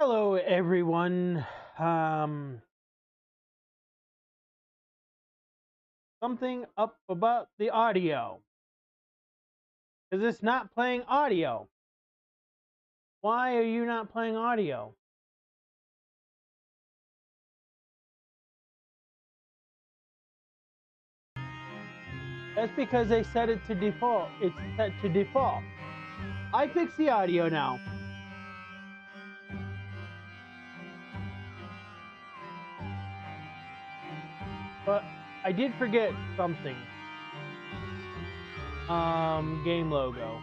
Hello, everyone. Something up about the audio. Is this not playing audio? Why are you not playing audio? That's because they set it to default. It's set to default. I fixed the audio now. But I did forget something. Game logo.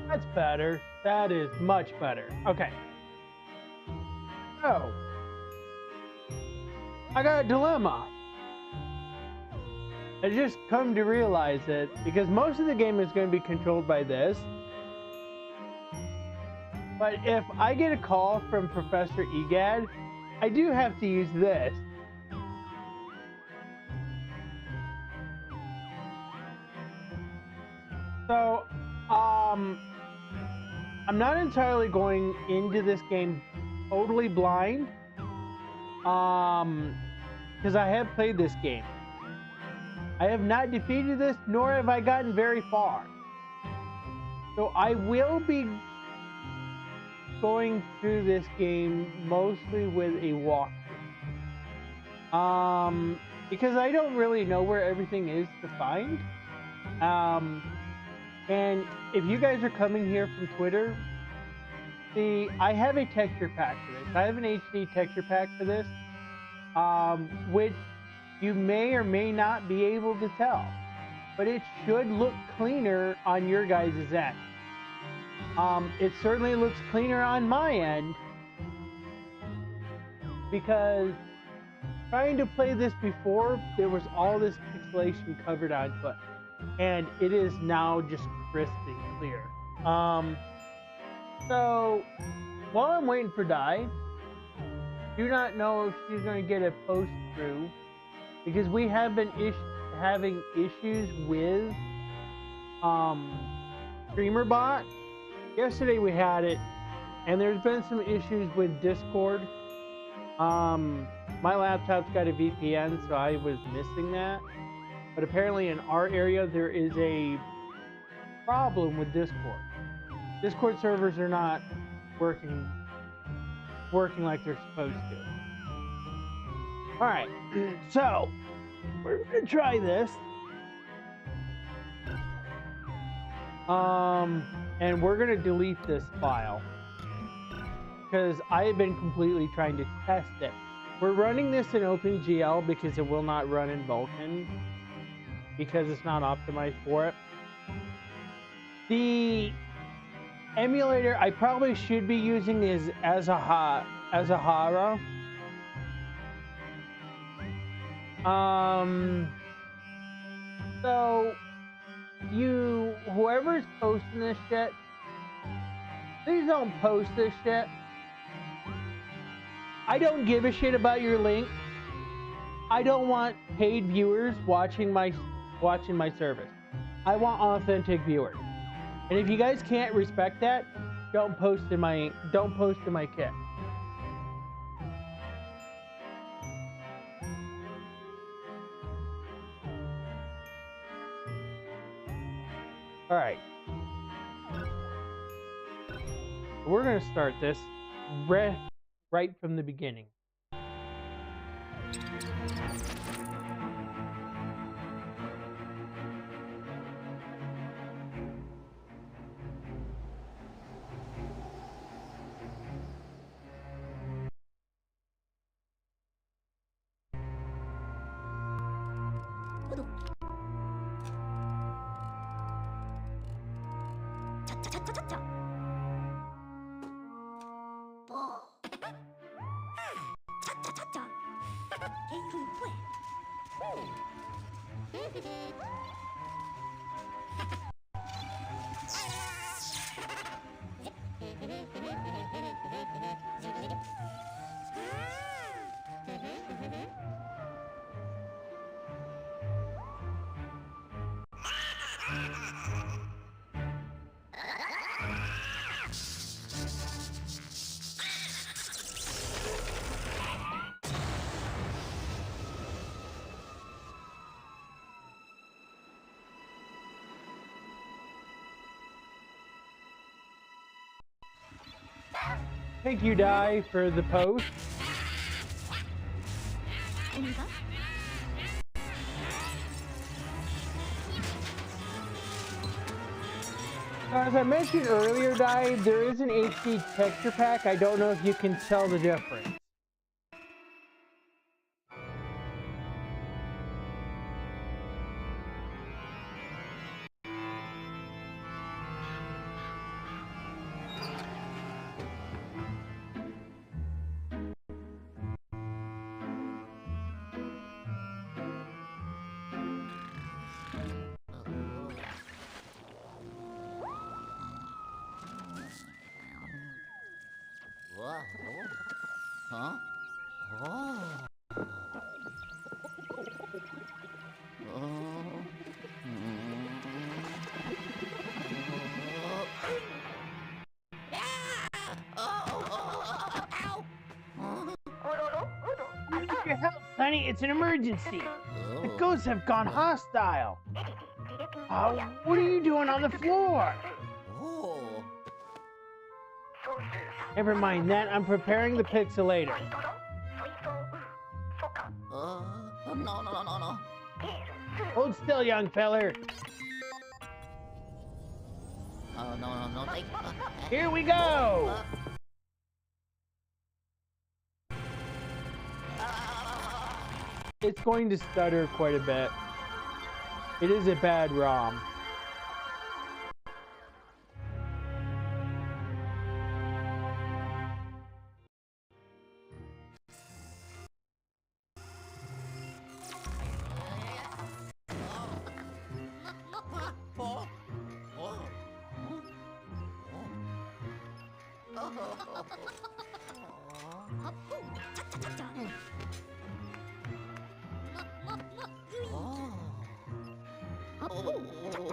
That's better. That is much better. Okay. So, I got a dilemma. I just come to realize it because most of the game is going to be controlled by this. But if I get a call from Professor Egad, I do have to use this. So, I'm not entirely going into this game totally blind. Because I have played this game. I have not defeated this, nor have I gotten very far. So I will be going through this game mostly with a walkthrough. Because I don't really know where everything is to find. And if you guys are coming here from Twitter, see, I have a texture pack for this. I have an HD texture pack for this, which you may or may not be able to tell, but it should look cleaner on your guys' end. It certainly looks cleaner on my end, because trying to play this before, there was all this pixelation covered onto it, and it is now just crisp and clear. So while I'm waiting for Di, do not know if she's going to get a post through, because we have been having issues with StreamerBot. Yesterday we had it, and there's been some issues with Discord. My laptop's got a VPN, so I was missing that. But apparently in our area there is a problem with Discord. Discord servers are not working like they're supposed to. Alright, so we're gonna try this. And we're gonna delete this file because I have been completely trying to test it. We're running this in OpenGL because it will not run in Vulkan because it's not optimized for it. The emulator I probably should be using is Azahara. So whoever's posting this shit, please don't post this shit. I don't give a shit about your link. I don't want paid viewers watching my service. I want authentic viewers. And if you guys can't respect that, don't post in my kit. All right. We're going to start this right from the beginning. Thank you, Dai, for the post. As I mentioned earlier, Dai, there is an HD texture pack. I don't know if you can tell the difference. Huh? Oh. I need your help, Sonny. It's an emergency. The ghosts have gone hostile. What are you doing on the floor? Never mind that. I'm preparing the pixelator. No. Hold still, young feller. No. Here we go. It's going to stutter quite a bit. It is a bad ROM.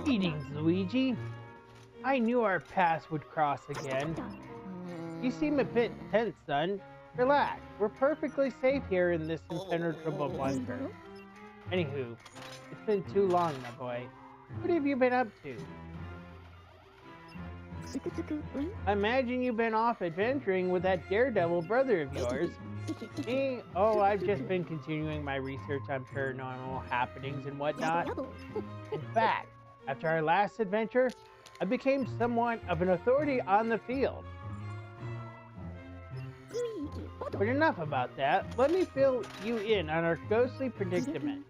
Greetings, Luigi. I knew our paths would cross again. You seem a bit tense, son. Relax. We're perfectly safe here in this impenetrable bunker. Anywho, it's been too long, my boy. What have you been up to? I imagine you've been off adventuring with that daredevil brother of yours. Me? Oh, I've just been continuing my research on paranormal happenings and whatnot. In fact, after our last adventure, I became somewhat of an authority on the field. But enough about that. Let me fill you in on our ghostly predicament.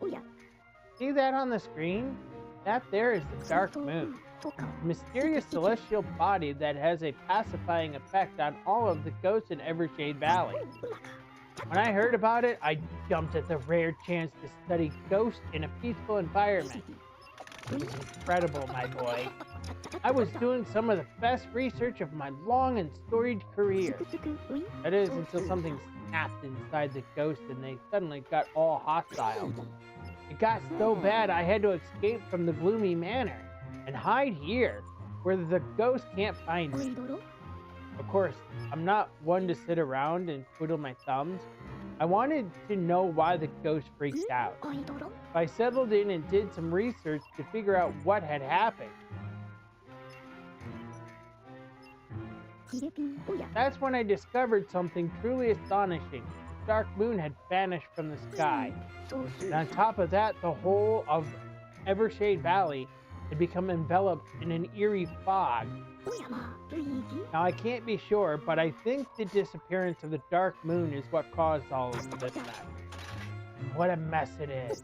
See that on the screen? That there is the Dark Moon. A mysterious celestial body that has a pacifying effect on all of the ghosts in Evershade Valley. When I heard about it, I jumped at the rare chance to study ghosts in a peaceful environment. It was incredible, my boy. I was doing some of the best research of my long and storied career. That is, until something snapped inside the ghost and they suddenly got all hostile. It got so bad I had to escape from the gloomy manor and hide here, where the ghost can't find me. Of course, I'm not one to sit around and twiddle my thumbs. I wanted to know why the ghost freaked out. So I settled in and did some research to figure out what had happened. That's when I discovered something truly astonishing. The Dark Moon had vanished from the sky. And on top of that, the whole of Evershade Valley had become enveloped in an eerie fog. Now, I can't be sure, but I think the disappearance of the Dark Moon is what caused all of this mess. And what a mess it is.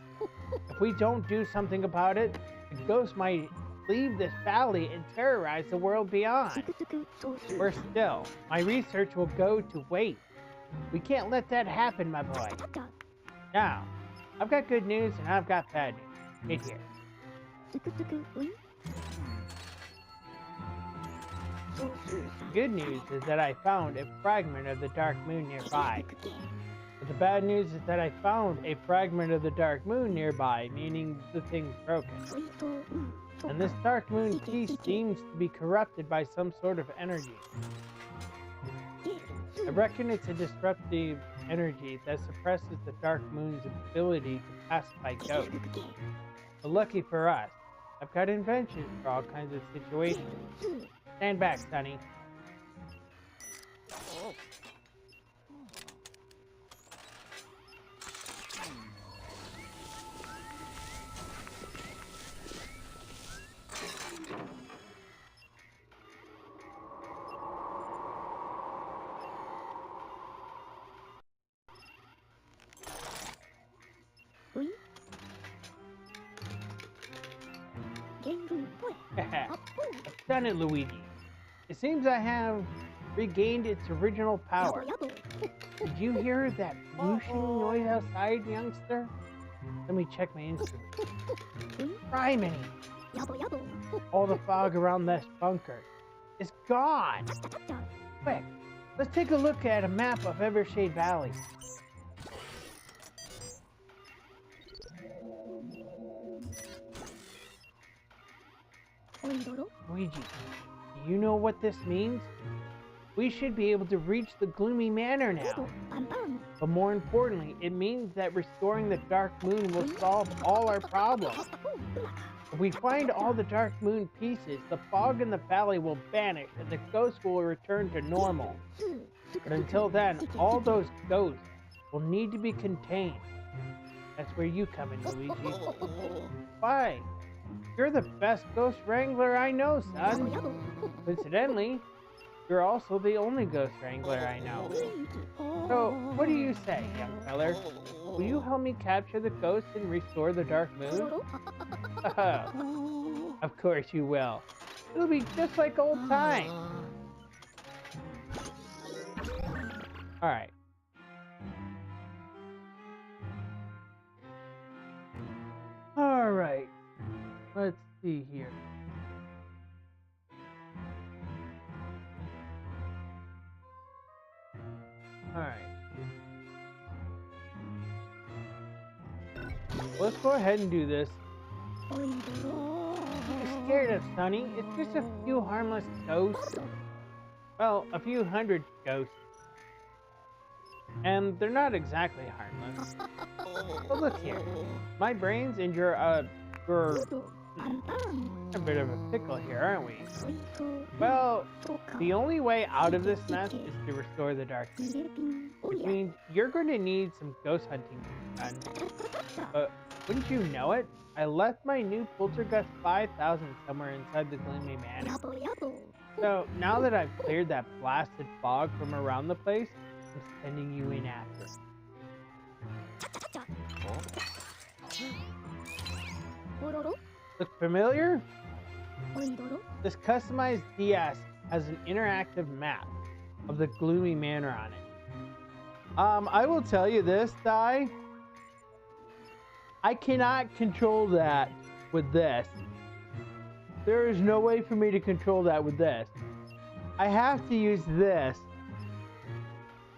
If we don't do something about it, the ghost might leave this valley and terrorize the world beyond. Worse still, my research will go to waste. We can't let that happen, my boy. Now, I've got good news and I've got bad news. Right here. Good news is that I found a fragment of the Dark Moon nearby. But the bad news is that I found a fragment of the Dark Moon nearby, meaning the thing's broken. And this Dark Moon piece seems to be corrupted by some sort of energy. I reckon it's a disruptive energy that suppresses the Dark Moon's ability to pacify ghosts. But lucky for us, I've got inventions for all kinds of situations. Stand back, Sonny. I've done it, Luigi. It seems I have regained its original power. Did you hear that whooshing noise outside, youngster? Let me check my instrument. Criminy! All the fog around this bunker is gone! Quick, let's take a look at a map of Evershade Valley. Luigi, do you know what this means? We should be able to reach the Gloomy Manor now. But more importantly, it means that restoring the Dark Moon will solve all our problems. If we find all the Dark Moon pieces, the fog in the valley will vanish and the ghosts will return to normal. But until then, all those ghosts will need to be contained. That's where you come in, Luigi. Why? You're the best ghost wrangler I know, son. Coincidentally, you're also the only ghost wrangler I know. So, what do you say, young feller? Will you help me capture the ghost and restore the Dark Moon? Of course you will. It'll be just like old times. Alright. Alright. Let's see here. Alright. Let's go ahead and do this. You're scared of Sonny. It's just a few harmless ghosts. Well, a few hundred ghosts. And they're not exactly harmless. But look here. My brains and you're a bit of a pickle here, aren't we? Well, the only way out of this mess is to restore the Dark Moon, which means you're going to need some ghost hunting done. But wouldn't you know it? I left my new Poltergust 5000 somewhere inside the Gloomy Manor. So now that I've cleared that blasted fog from around the place, I'm sending you in after. Look familiar? This customized DS has an interactive map of the Gloomy Manor on it. I will tell you this, Di. I cannot control that with this. There is no way for me to control that with this. I have to use this.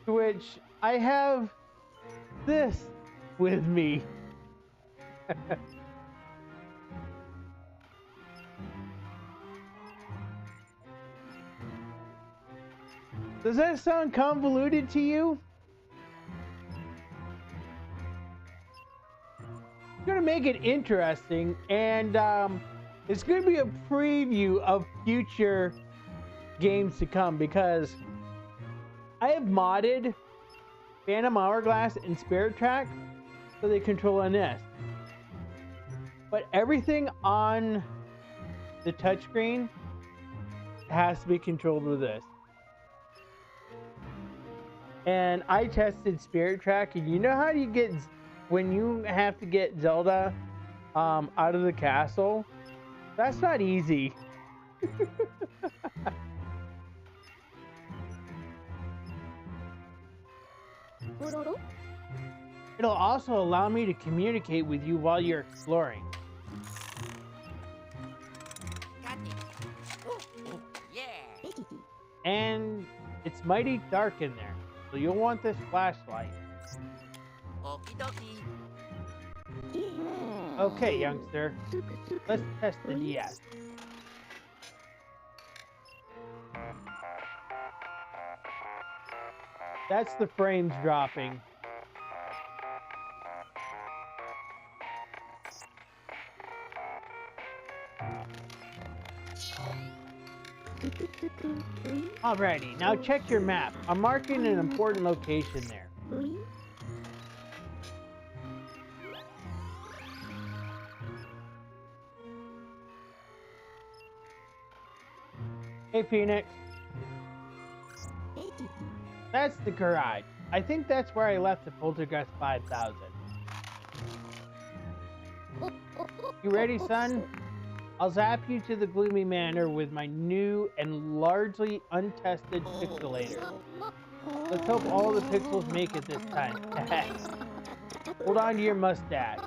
To which I have this with me. Does that sound convoluted to you? I'm gonna make it interesting, and it's gonna be a preview of future games to come because I have modded Phantom Hourglass and Spirit Track so they control on this. But everything on the touchscreen has to be controlled with this. And I tested Spirit Track, and you know how you get when you have to get Zelda out of the castle? That's not easy. It'll also allow me to communicate with you while you're exploring. And it's mighty dark in there, so you'll want this flashlight. Okay, youngster. Let's test the DS. That's the frames dropping. Alrighty, now check your map. I'm marking an important location there. Hey, Phoenix. That's the garage. I think that's where I left the Poltergust 5000. You ready, son? I'll zap you to the gloomy manor with my new and largely untested pixelator. Let's hope all the pixels make it this time. Hold on to your mustache.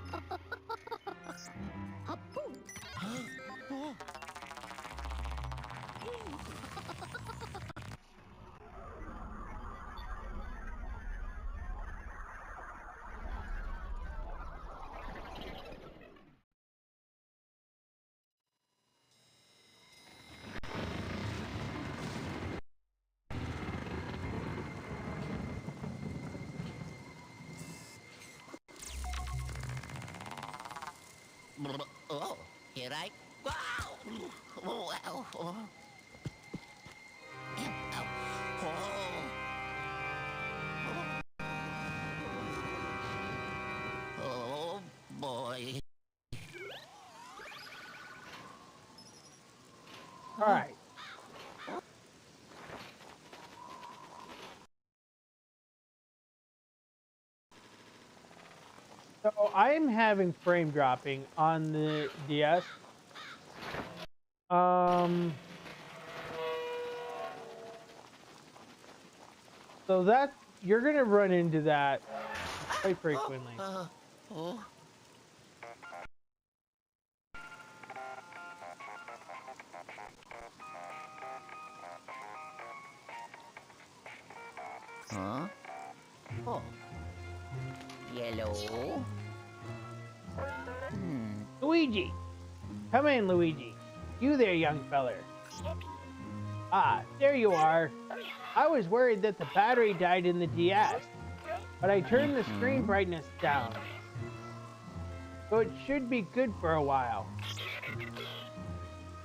Oh, here I go. Oh, ow, oh. Ow, ow. Oh. Oh, boy. All right. So I am having frame dropping on the DS. So that you're gonna run into that quite frequently. Oh. Huh? Oh. Yellow. Luigi, come in, Luigi. You there, young feller. Ah, there you are. I was worried that the battery died in the DS, but I turned the screen brightness down. So it should be good for a while.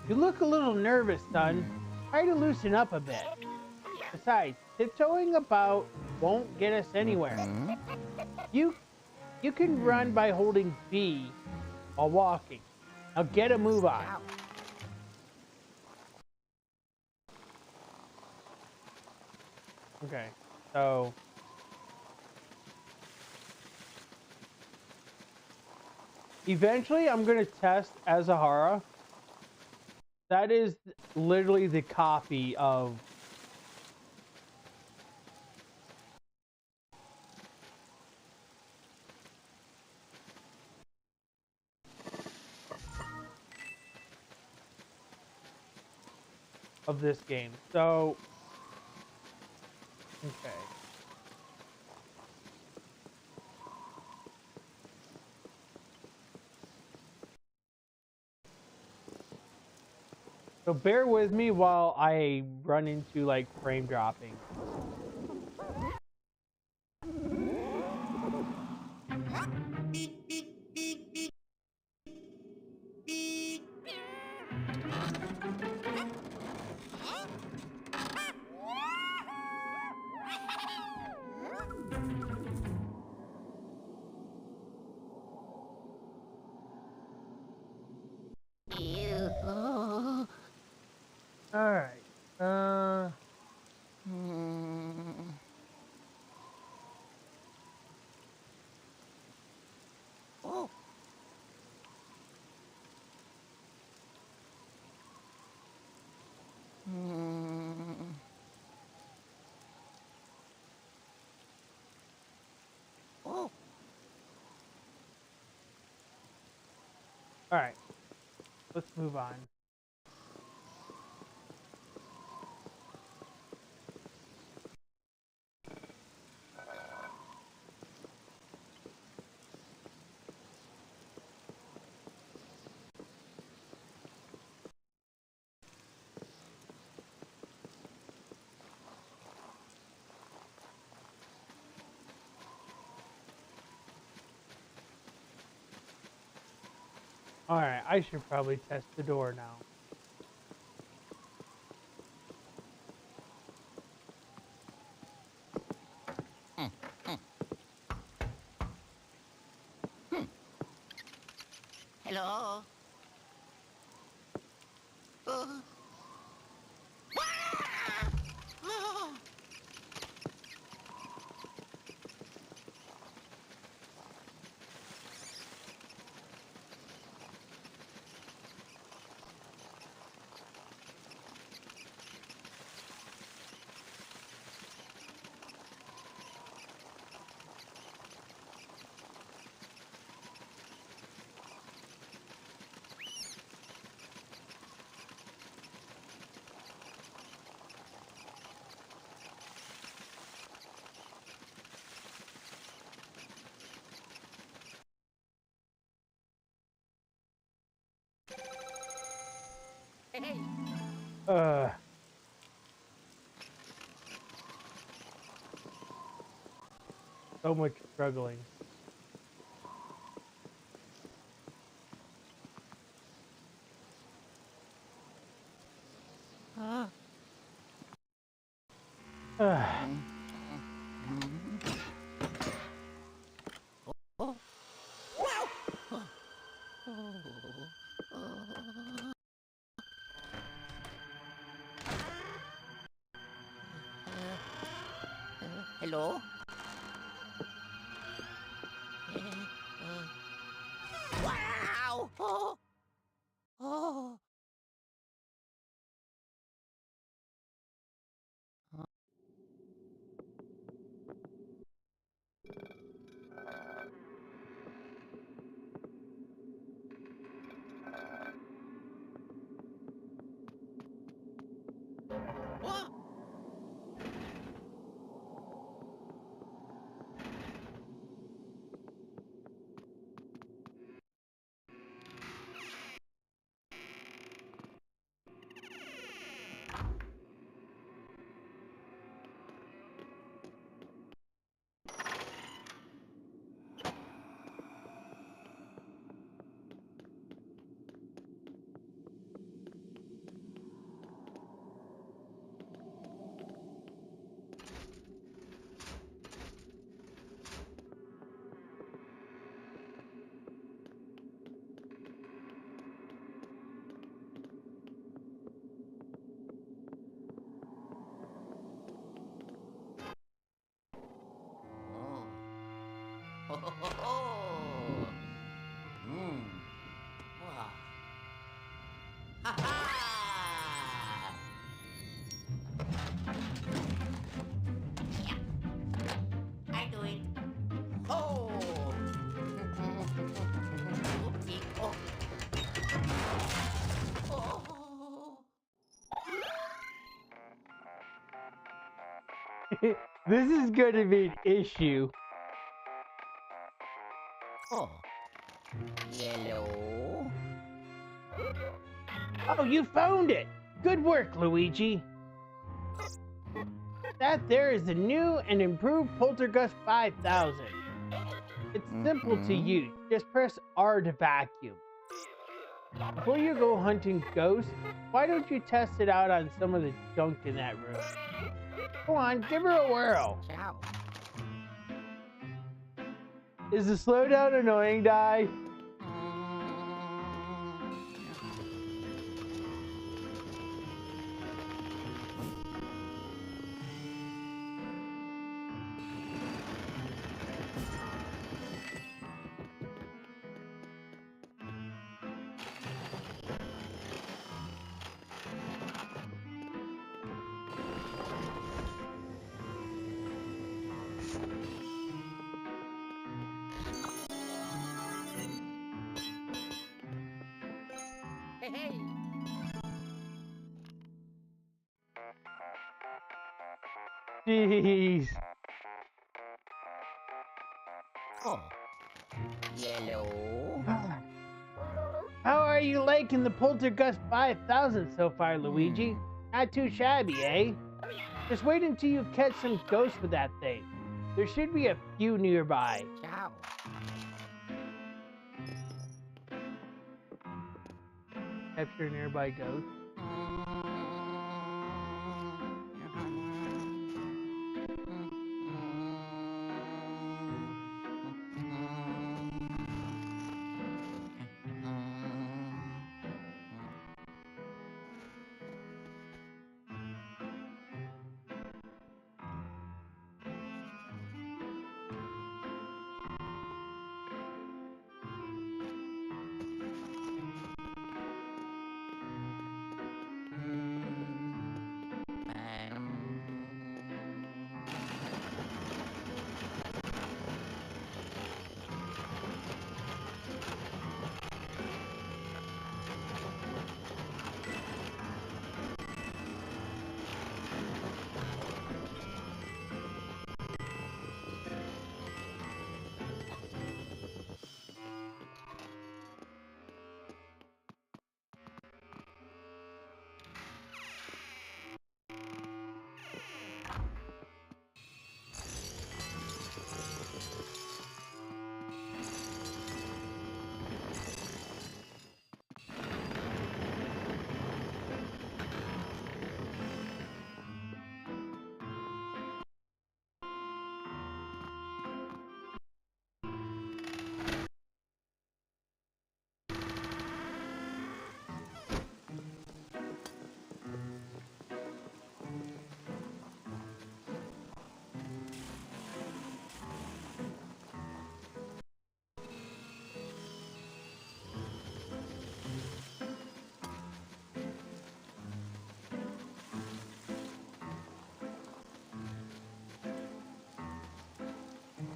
You look a little nervous, son. Try to loosen up a bit. Besides, tiptoeing about won't get us anywhere. You can run by holding B while walking. Now get a move on. Okay, so eventually I'm gonna test Azahara. That is literally the copy of this game. So okay. So bear with me while I run into like frame dropping. Ew. Oh. All right. Oh. Oh. All right. Let's move on. All right. I should probably test the door now. Hello. Oh. Oh. Hey. Uh. So much struggling. Oh. Hello? Wow! Oh. Oh. What? Oh. Ho, ho, ho, ho. Wow. Ha ha! Yeah, I do it. Oh! Oopsie. Oh. Oh. This is going to be an issue. Oh. Yellow. Oh, you found it! Good work, Luigi. That there is the new and improved Poltergust 5000. It's simple to use. Just press R to vacuum. Before you go hunting ghosts, why don't you test it out on some of the junk in that room? Go on, give her a whirl. Ciao. Is the slowdown annoying, Di? Hey, hey. Jeez. Oh. Yellow. How are you liking the Poltergust 5000 so far, Luigi? Not too shabby, eh? Just wait until you catch some ghosts with that thing. There should be a few nearby. Ciao. Capture nearby ghosts.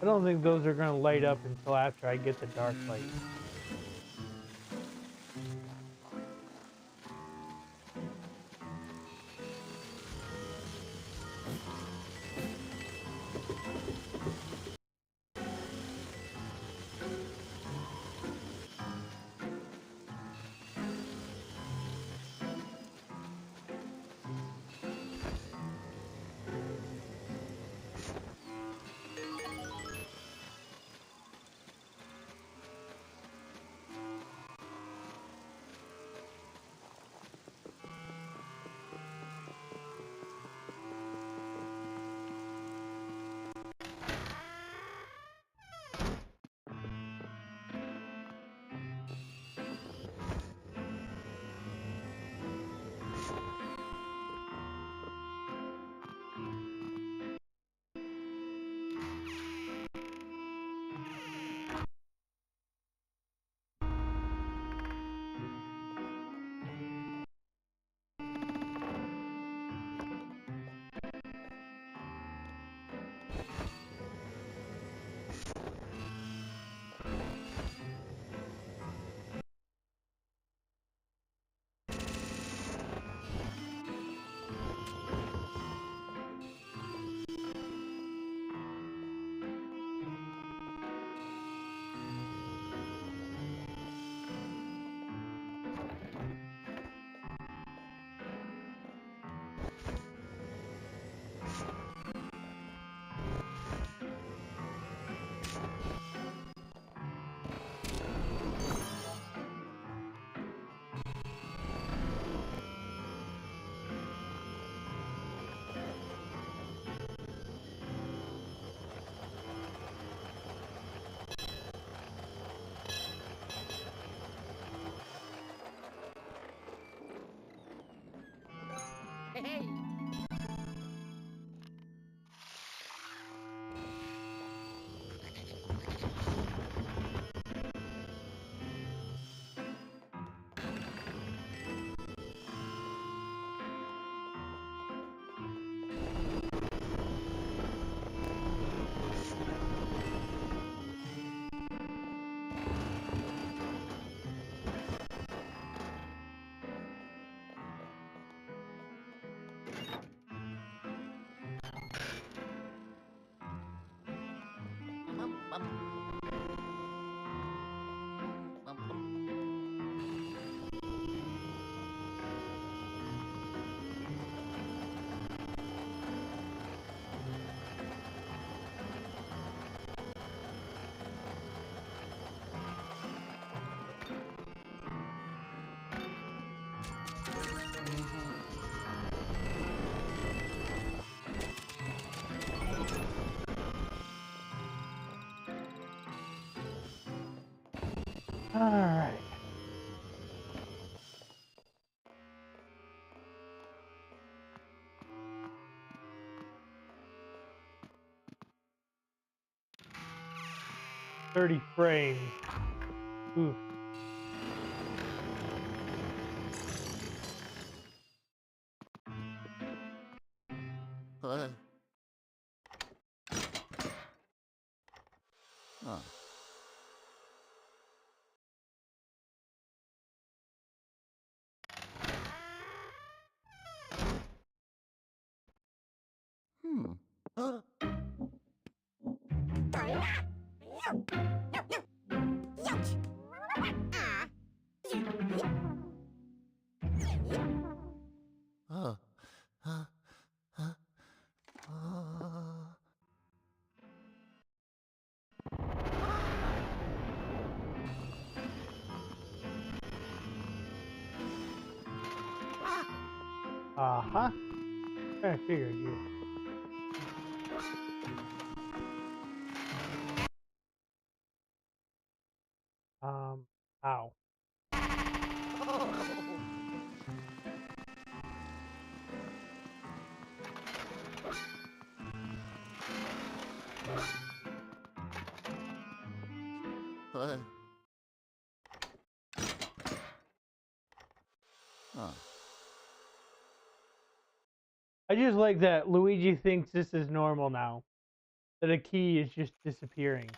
don't think those are going to light up until after I get the dark light. Hey. All right. "30 frames. Ooh. Huh. Huh. Hmm. Huh. Huh. Huh. Huh. Uh-huh. I figured you. Ow. Huh. Huh. I just like that Luigi thinks this is normal now. that a key is just disappearing.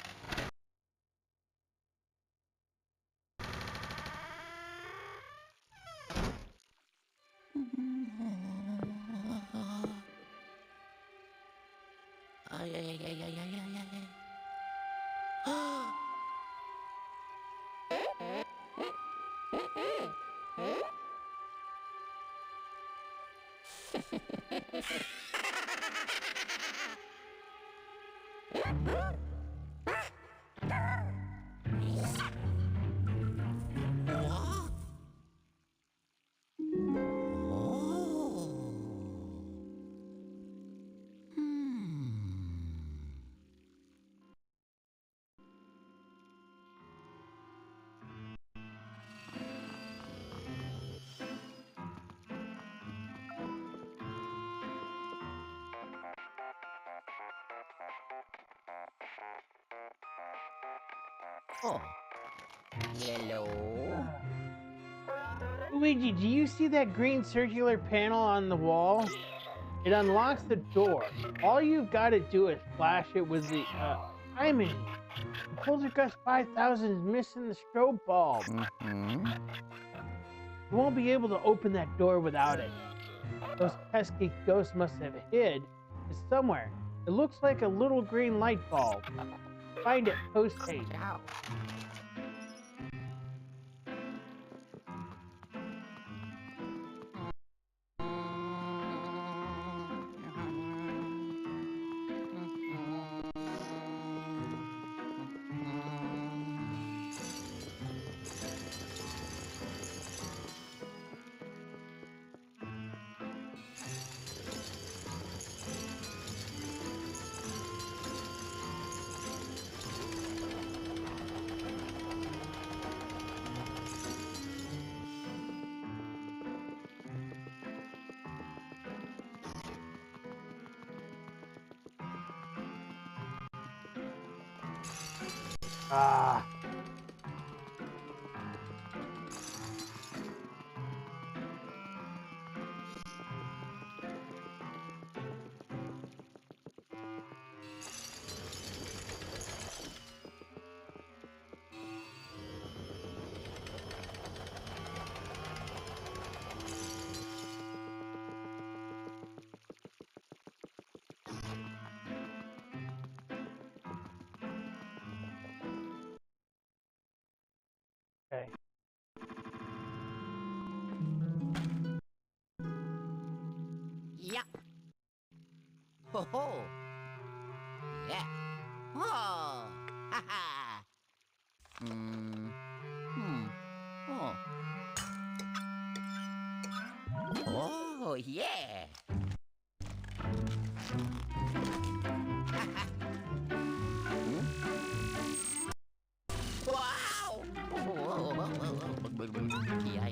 Ay, ay, ay, ay, ay, ay, ay, ay. Oh, yellow. Luigi, do you see that green circular panel on the wall? It unlocks the door. All you've got to do is flash it with the diamond. The Poltergust 5000 is missing the strobe bulb. You won't be able to open that door without it. Those pesky ghosts must have hid it somewhere. It looks like a little green light bulb. Find it post-haste. Ah. Okay. Yeah. Ho ho. Yeah. Oh. Ha ha. Hmm. Oh. Oh yeah. Wow. Yeah.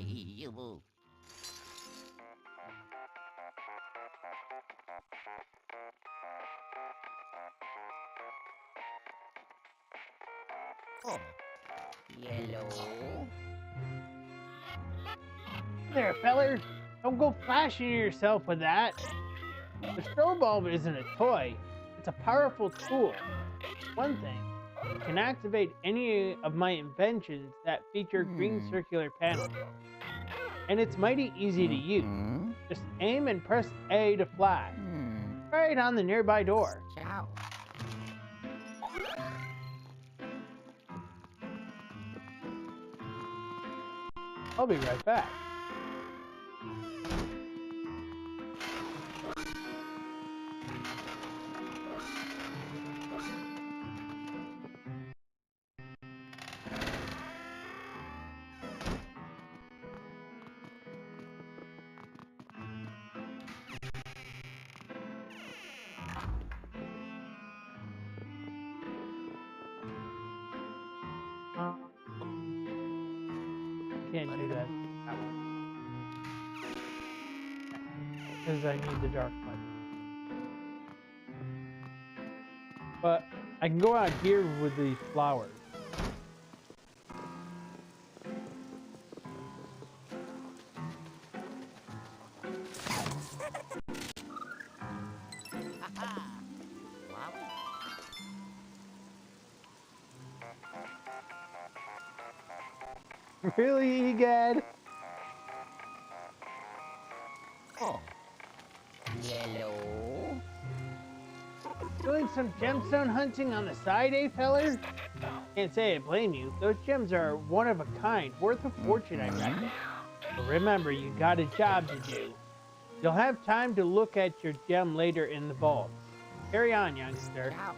Oh. Yellow. There, feller. Don't go flashing yourself with that. The strobe bulb isn't a toy. It's a powerful tool. One thing, it can activate any of my inventions that feature green circular panels. And it's mighty easy to use. Just aim and press A to flash. Right on the nearby door. Ciao. I'll be right back. Can't do that. Because I need the dark button. But I can go out here with these flowers. Really, Egad? Oh. Yellow. Doing some gemstone hunting on the side, eh, feller? Can't say I blame you. Those gems are one of a kind, worth a fortune, I reckon. But remember, you got a job to do. You'll have time to look at your gem later in the vaults. Carry on, youngster. Ow.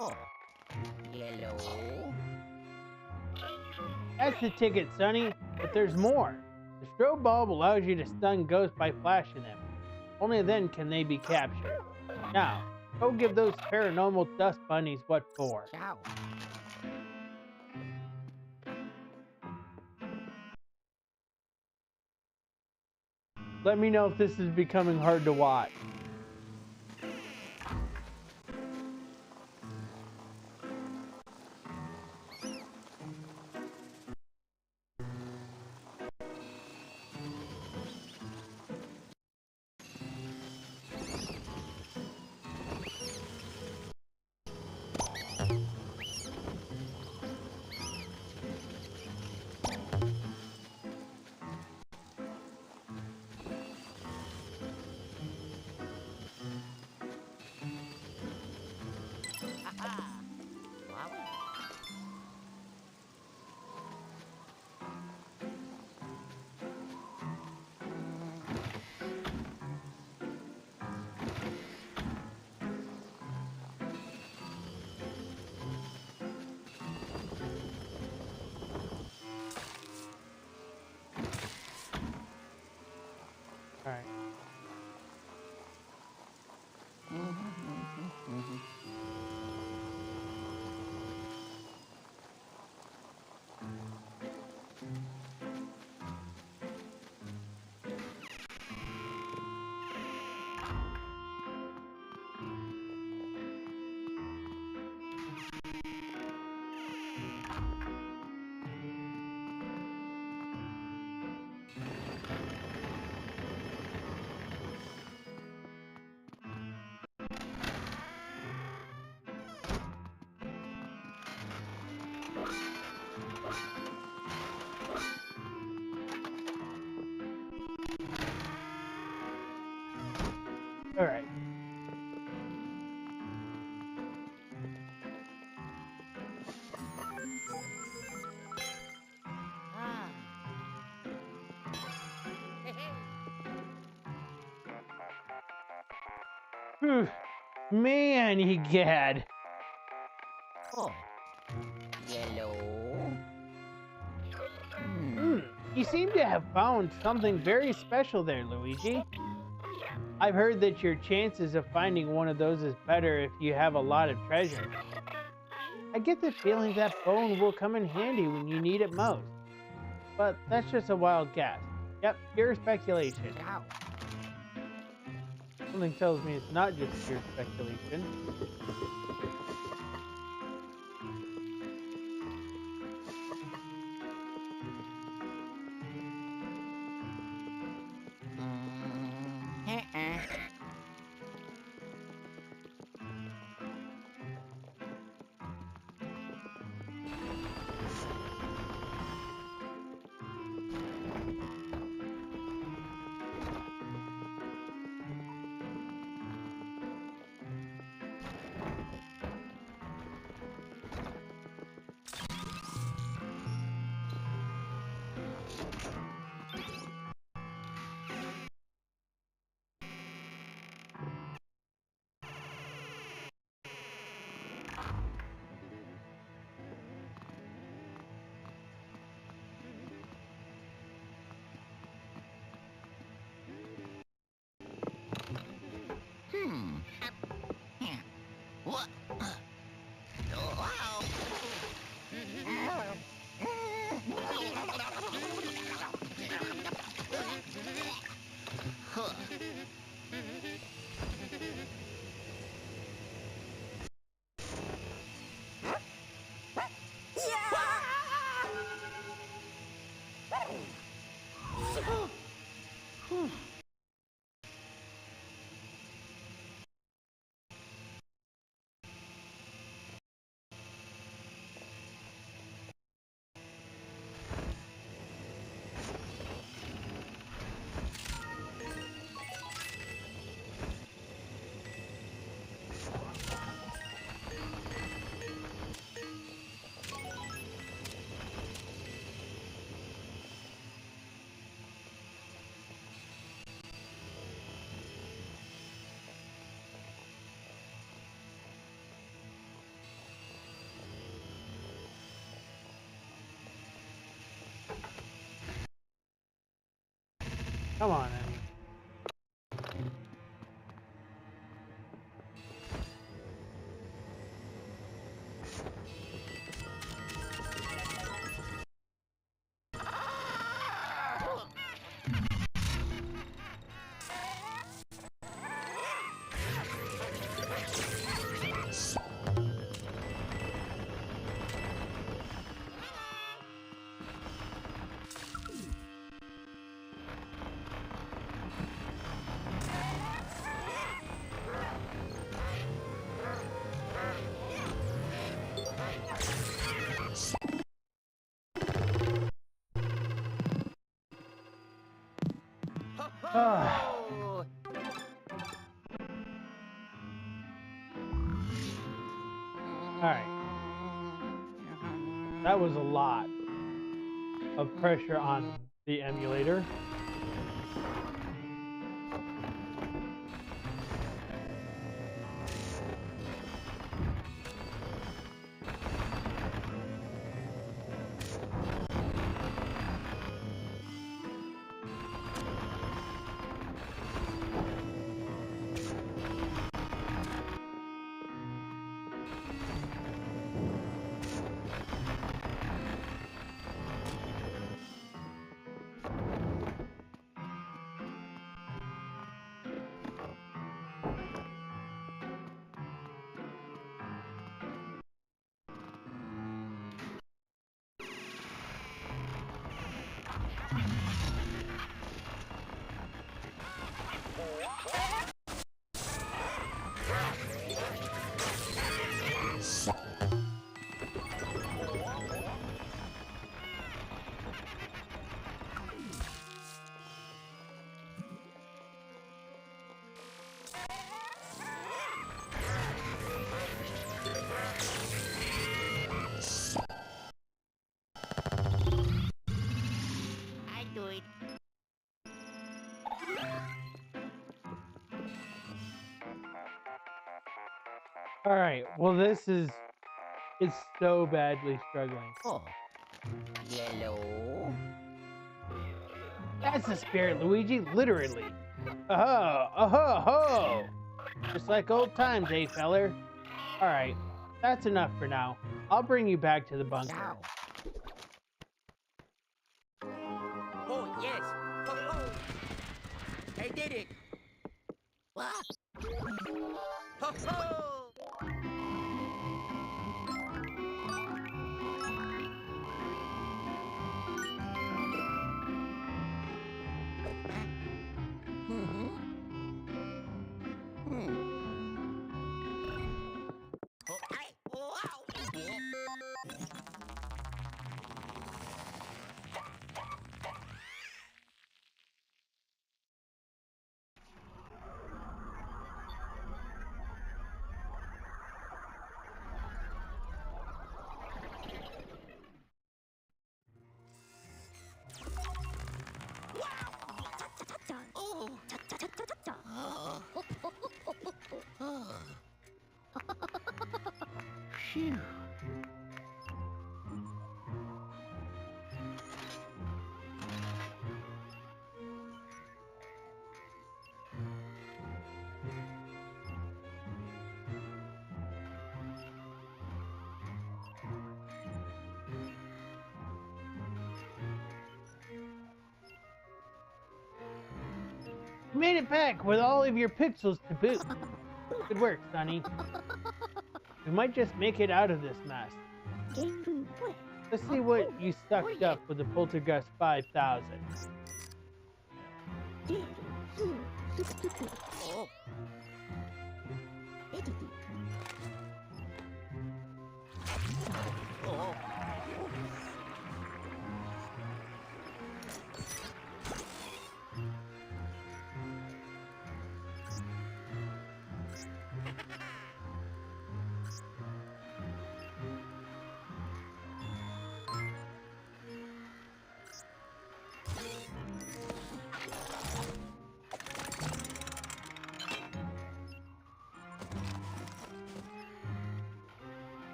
Oh. Yellow. That's the ticket, Sonny, but there's more. The strobe bulb allows you to stun ghosts by flashing them. Only then can they be captured. Now, go give those paranormal dust bunnies what for. Ciao. Let me know if this is becoming hard to watch. All right. All right. Ah. Whew. Man, Egad. Oh. Yellow. You seem to have found something very special there, Luigi. I've heard that your chances of finding one of those is better if you have a lot of treasure. I get the feeling that bone will come in handy when you need it most. But that's just a wild guess. Yep, pure speculation. Ciao. Something tells me it's not just pure speculation. What? Wow. Huh. Come on, Emmy. Oh. Alright. That was a lot of pressure on the emulator. I do it. Alright, well it's so badly struggling. Oh. Yellow. That's the spirit, Luigi, literally. Oh, oh, ho! Just like old times, eh, feller? Alright, that's enough for now. I'll bring you back to the bunker. Now. Oh, yes. Ho, ho. I did it. What? Ho, ho. Oh, I, wow. Phew. You made it back with all of your pixels to boot. Good work, Sonny. We might just make it out of this mess. Let's see what you sucked up with the Poltergeist 5000. Oh. Oh.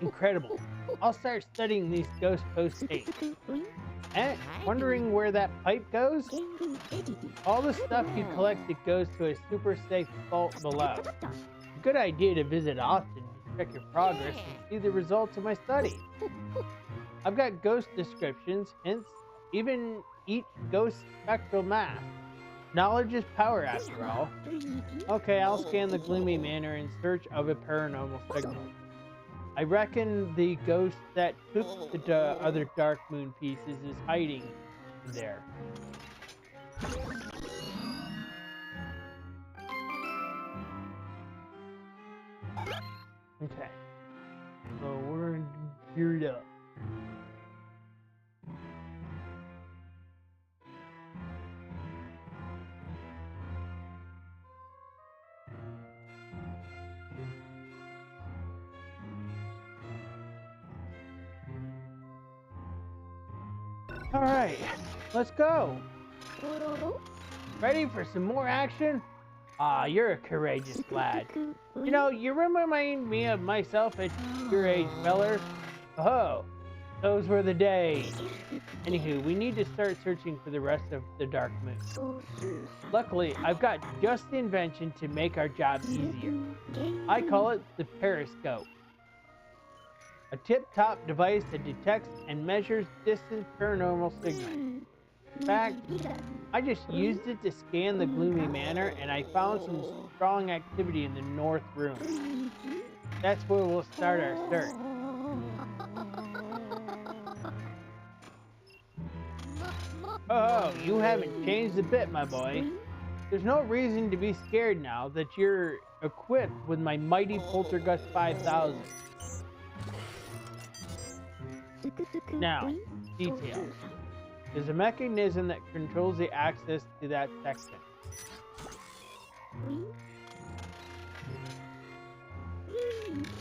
Incredible. I'll start studying these ghost post-haste. Eh? Wondering where that pipe goes? All the stuff you collected goes to a super safe vault below. Good idea to visit often to check your progress and see the results of my study. I've got ghost descriptions, hints, even each ghost spectral mask. Knowledge is power after all. Okay, I'll scan the gloomy manor in search of a paranormal signal. I reckon the ghost that took the other Dark Moon pieces is hiding there. Okay. So we're geared up. All right, let's go. Ready for some more action? Ah, you're a courageous lad. You know, you remind me of myself at your age, feller. Oh, those were the days. Anywho, we need to start searching for the rest of the Dark Moon. Luckily, I've got just the invention to make our job easier. I call it the periscope. A tip-top device that detects and measures distant paranormal signals. In fact, I just used it to scan the gloomy manor and I found some strong activity in the north room. That's where we'll start our search. Oh, you haven't changed a bit, my boy. There's no reason to be scared now that you're equipped with my mighty Poltergeist 5000. Now, details. There's a mechanism that controls the access to that section.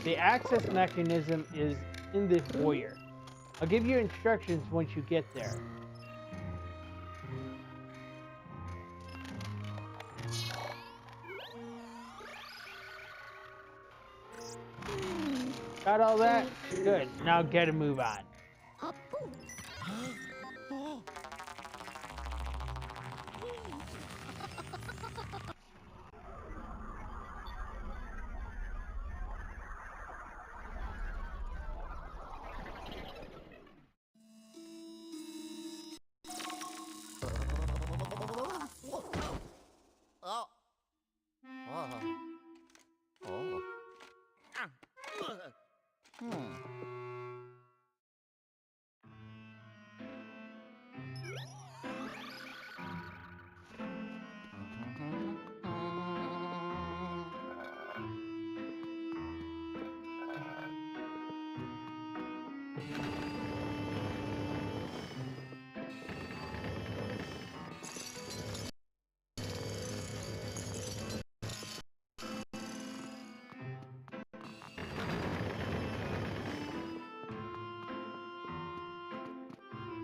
The access mechanism is in the foyer. I'll give you instructions once you get there. Got all that? Good. Now get a move on.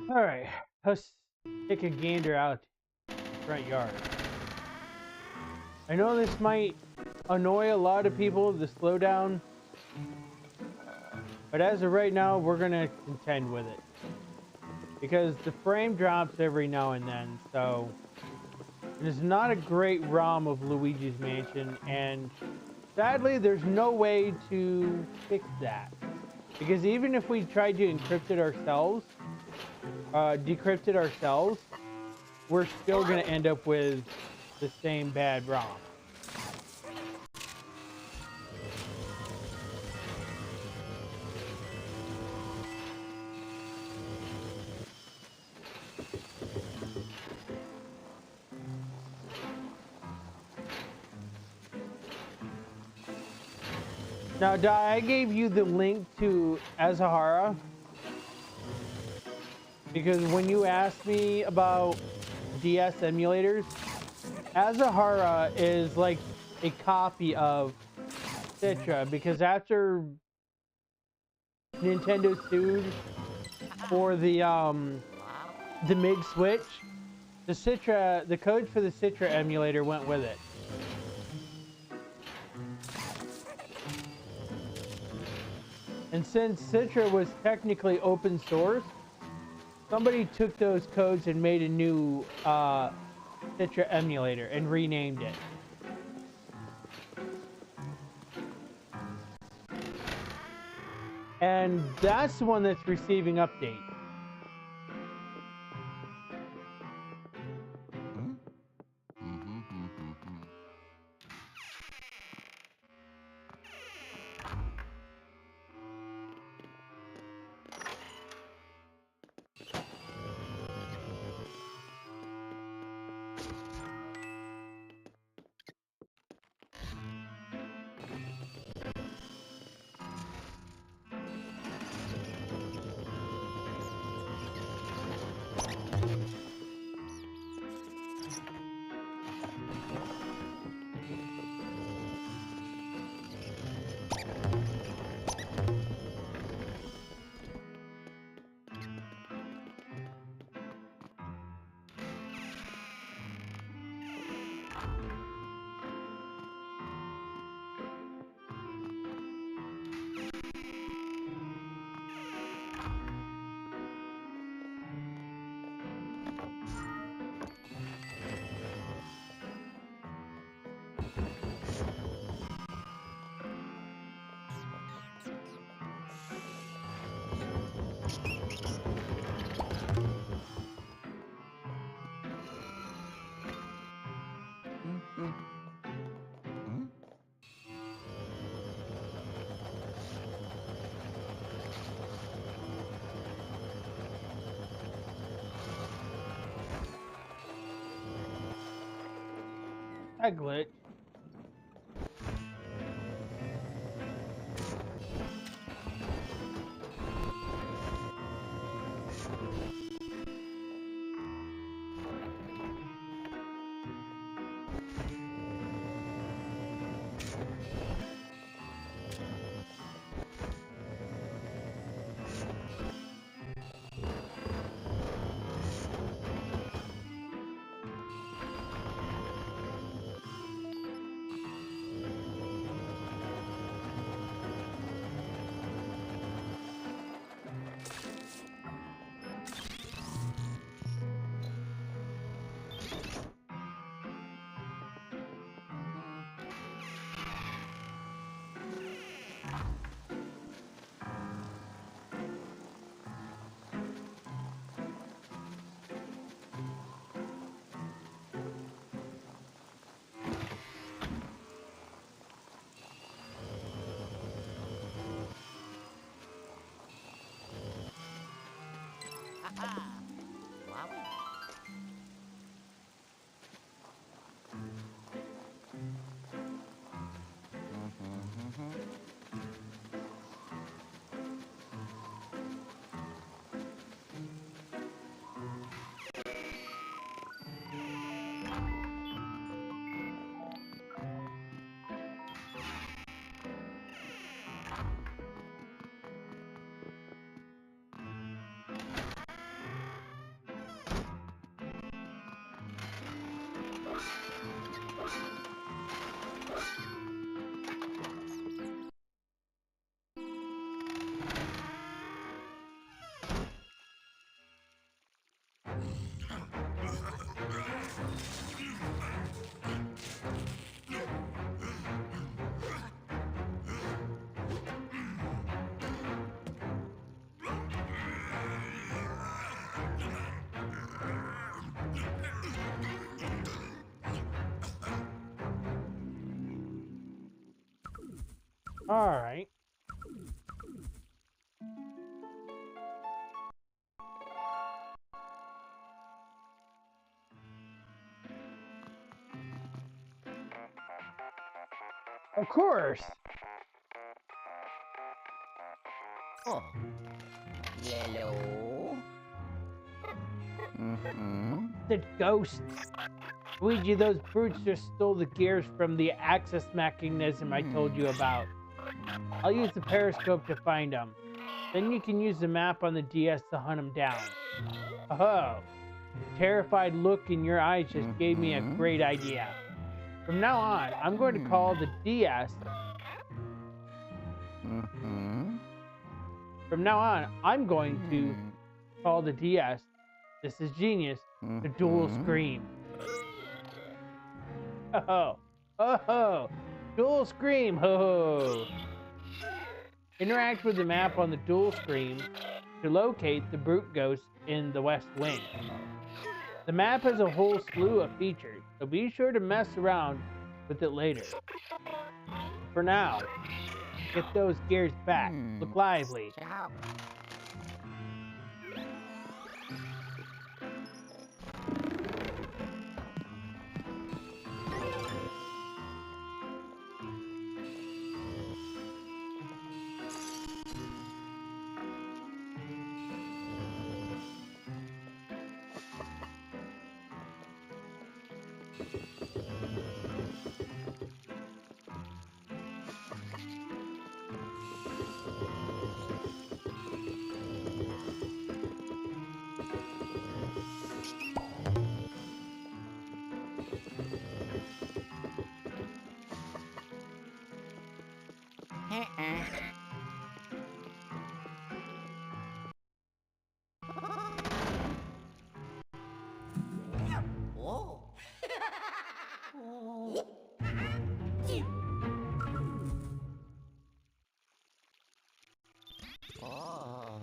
Alright, let's take a gander out the front yard. I know this might annoy a lot of people, the slowdown But as of right now, we're gonna contend with it because the frame drops every now and then. So it's not a great ROM of Luigi's Mansion, and sadly, there's no way to fix that. Because even if we tried to encrypt it ourselves, decrypt it ourselves, we're still going to end up with the same bad ROM. Now, Dai, I gave you the link to Azahara because when you asked me about DS emulators, Azahara is like a copy of Citra, because after Nintendo sued for the MiG switch, the code for the Citra emulator went with it. And since Citra was technically open source, somebody took those codes and made a new Citra emulator and renamed it. And that's the one that's receiving updates. I glitch. All right. Of course. Oh. Yellow. The ghosts. Luigi, those brutes just stole the gears from the access mechanism I told you about. I'll use the periscope to find them. Then you can use the map on the DS to hunt them down. Oh, the terrified look in your eyes just gave me a great idea. From now on, I'm going to call the DS. From now on, I'm going to call the DS. This is genius. The dual scream. Oh, oh, dual scream. Oh. Interact with the map on the dual screen to locate the brute ghost in the West Wing. The map has a whole slew of features, so be sure to mess around with it later. For now, get those gears back. Look lively. Ciao. Whoa. Oh.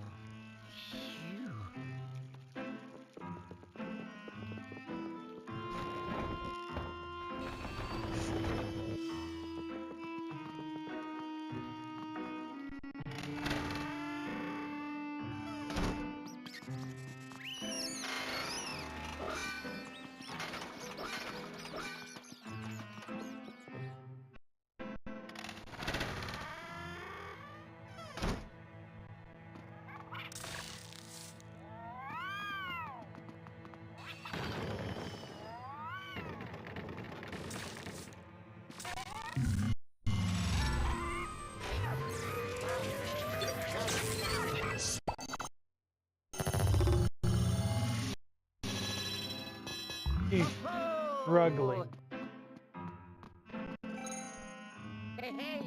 She's struggling. Hey, hey.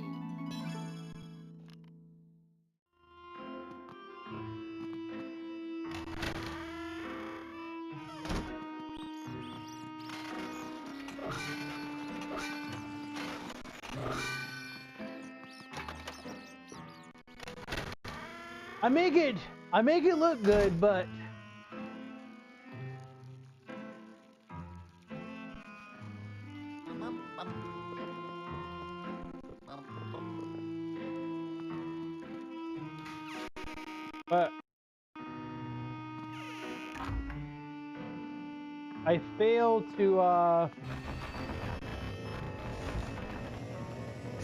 I make it look good, but I fail to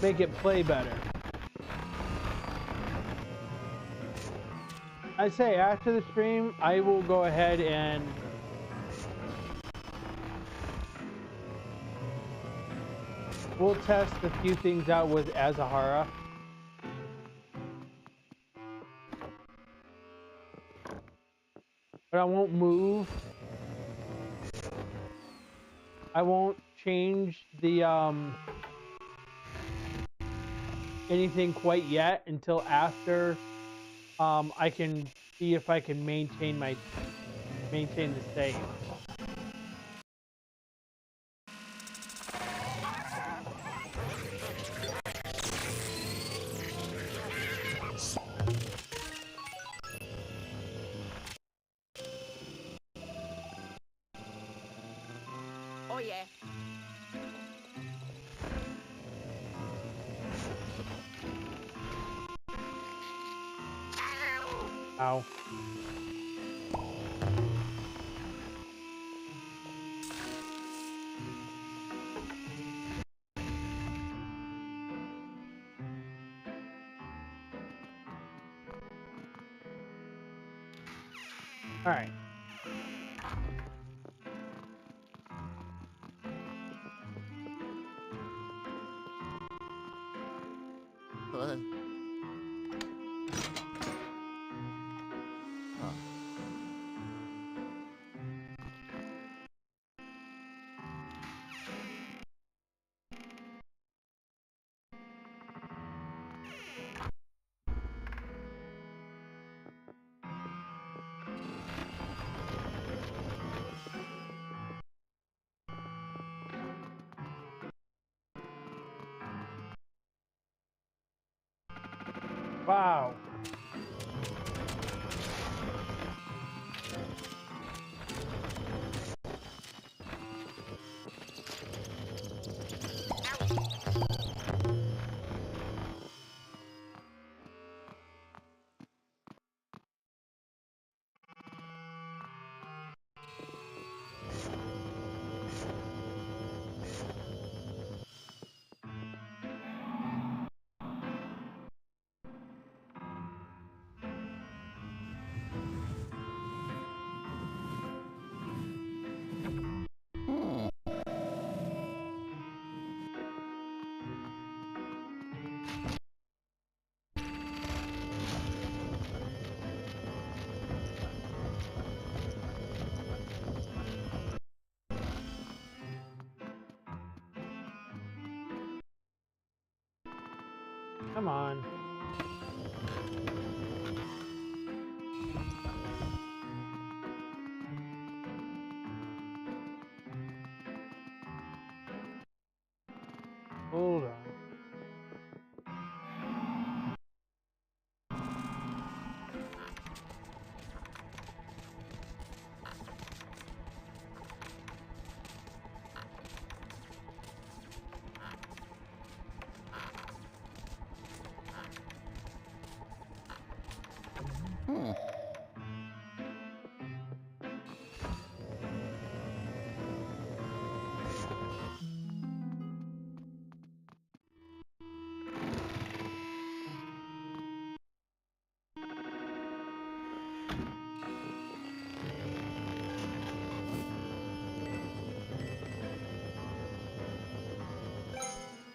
make it play better. I say after the stream, I will go ahead and we'll test a few things out with Azahara. But I won't move. I won't change the anything quite yet until after I can see if I can maintain the save. Oh, yeah. Ow. All right. Huh. Wow. Come on. Hold on.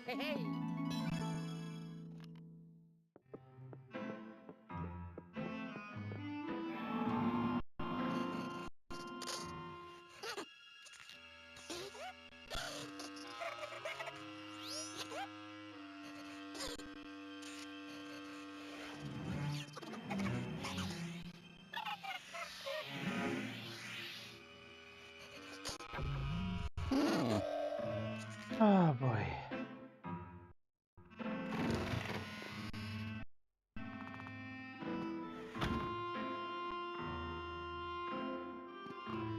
Hey, hey. Oh boy.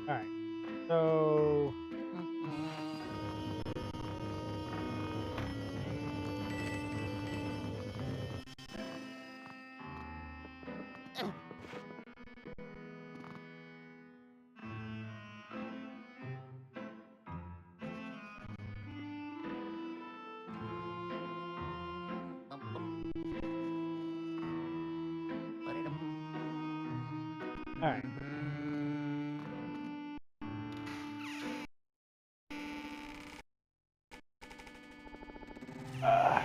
All right. So Bum, bum. Ba-da-dum. all right. Oh.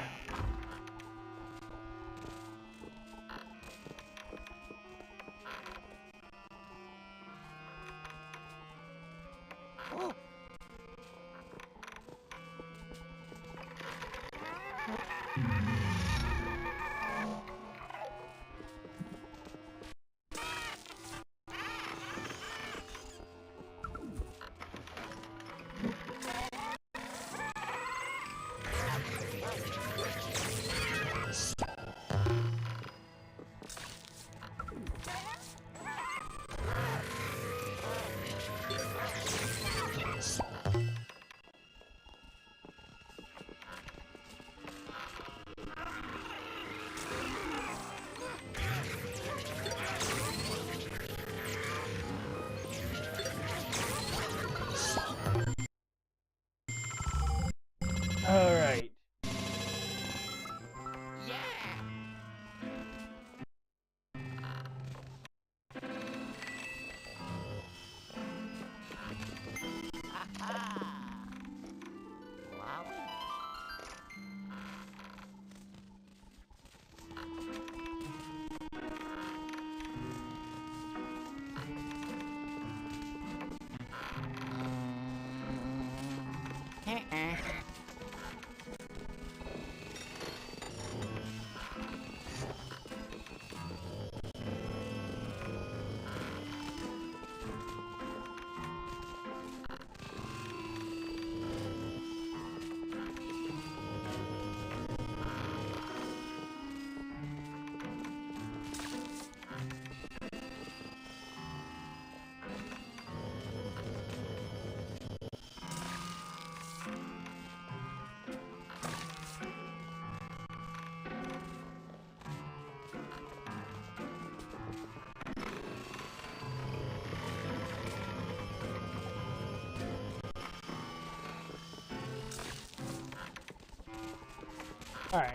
Alright.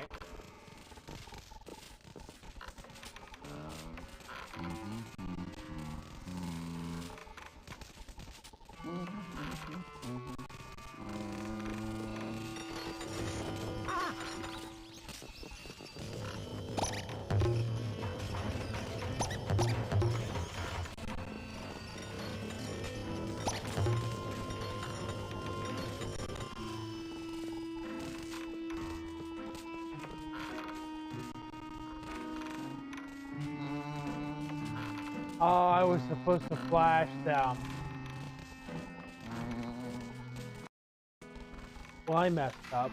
Oh, I was supposed to flash them. Well, I messed up.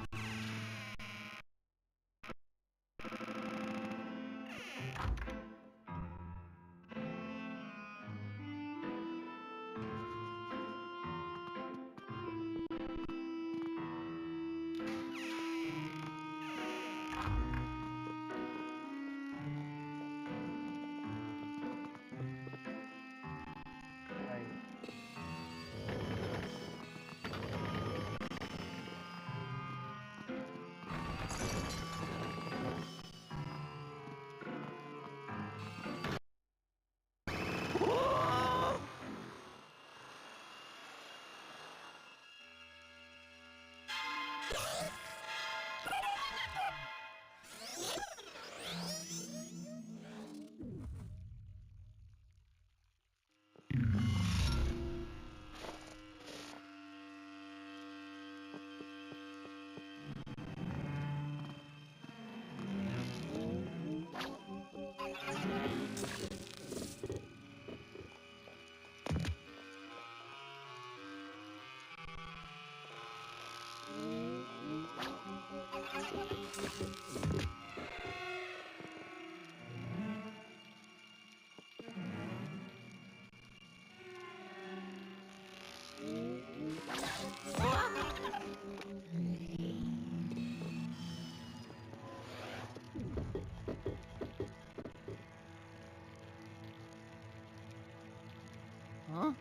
Huh?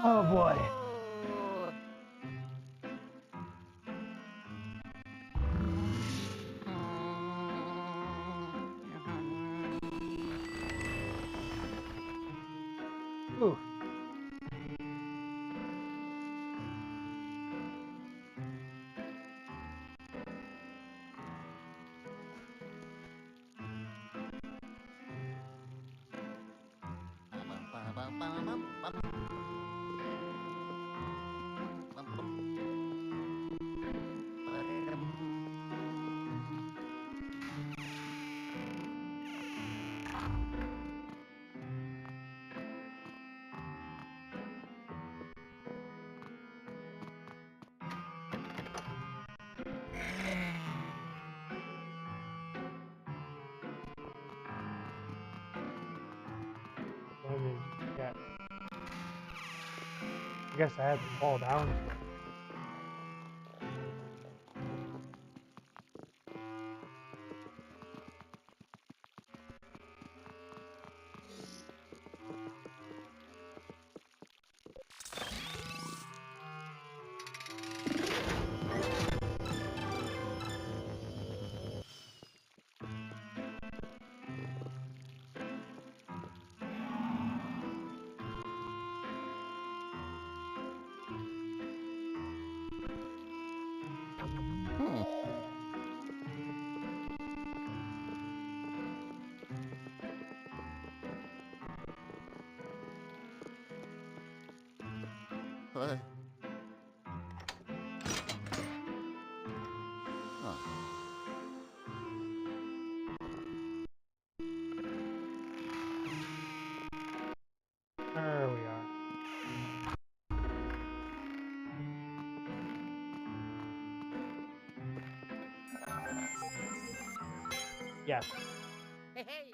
Oh boy. Ooh. Yeah. I guess I had to fall down. Huh. Huh. There we are. Yes. Hey, hey.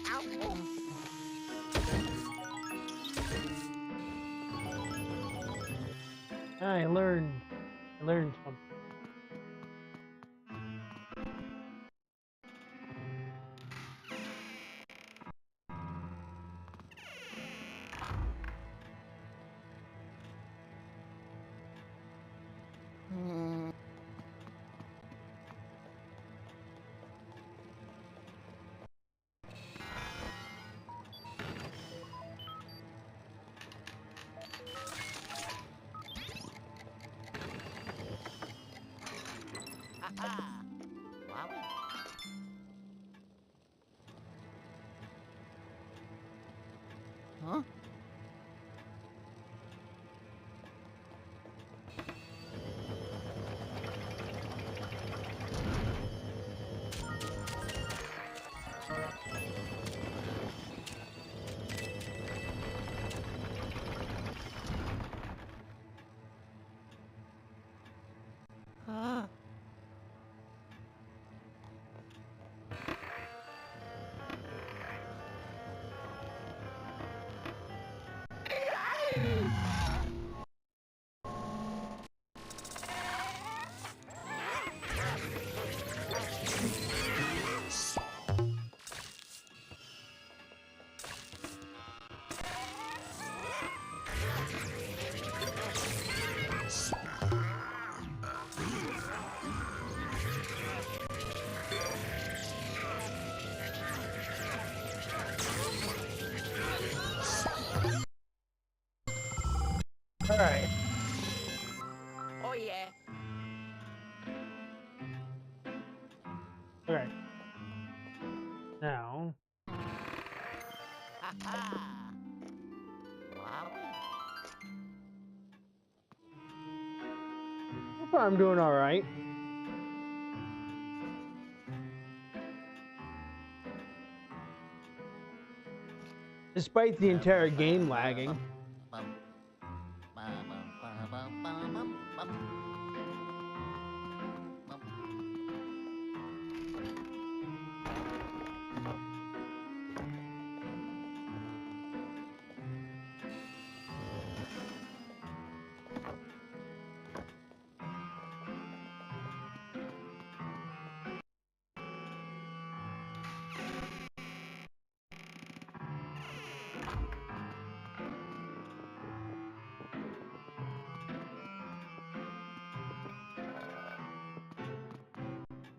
Ow. Oh. I learned something. Hmm. Ha-ha. Wowie. Huh? Ah. All right. Oh, yeah. All right. Now, Ha-ha. Wowie. so far I'm doing all right. Despite the entire game lagging.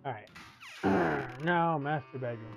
All right. Now, master bedroom.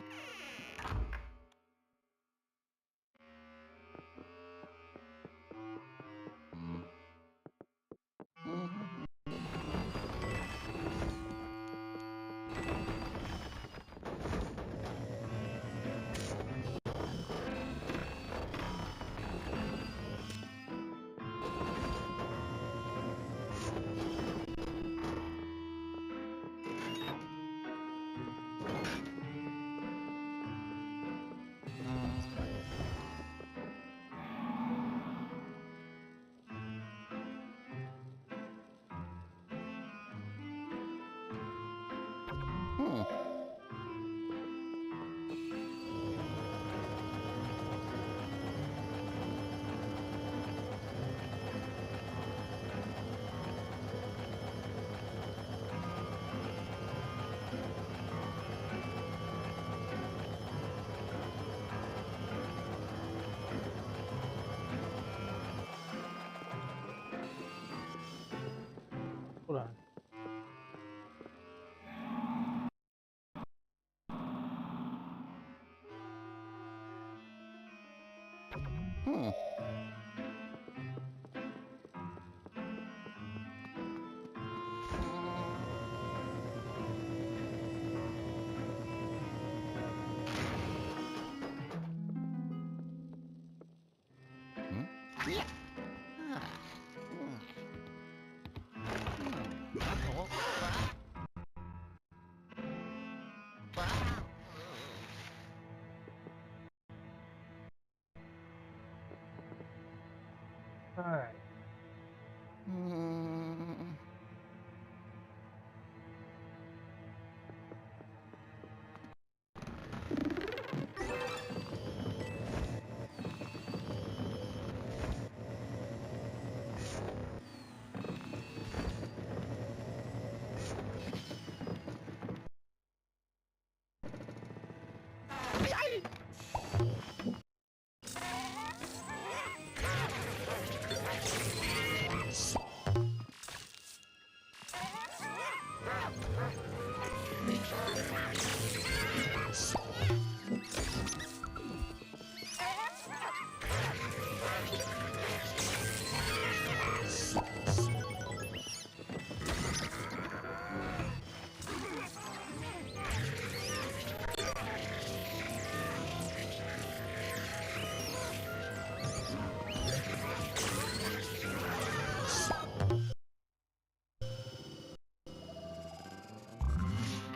Hmm. Hmm? Yeah. Ah. Hmm. Hmm. Oh. Wow. All right. Hmm.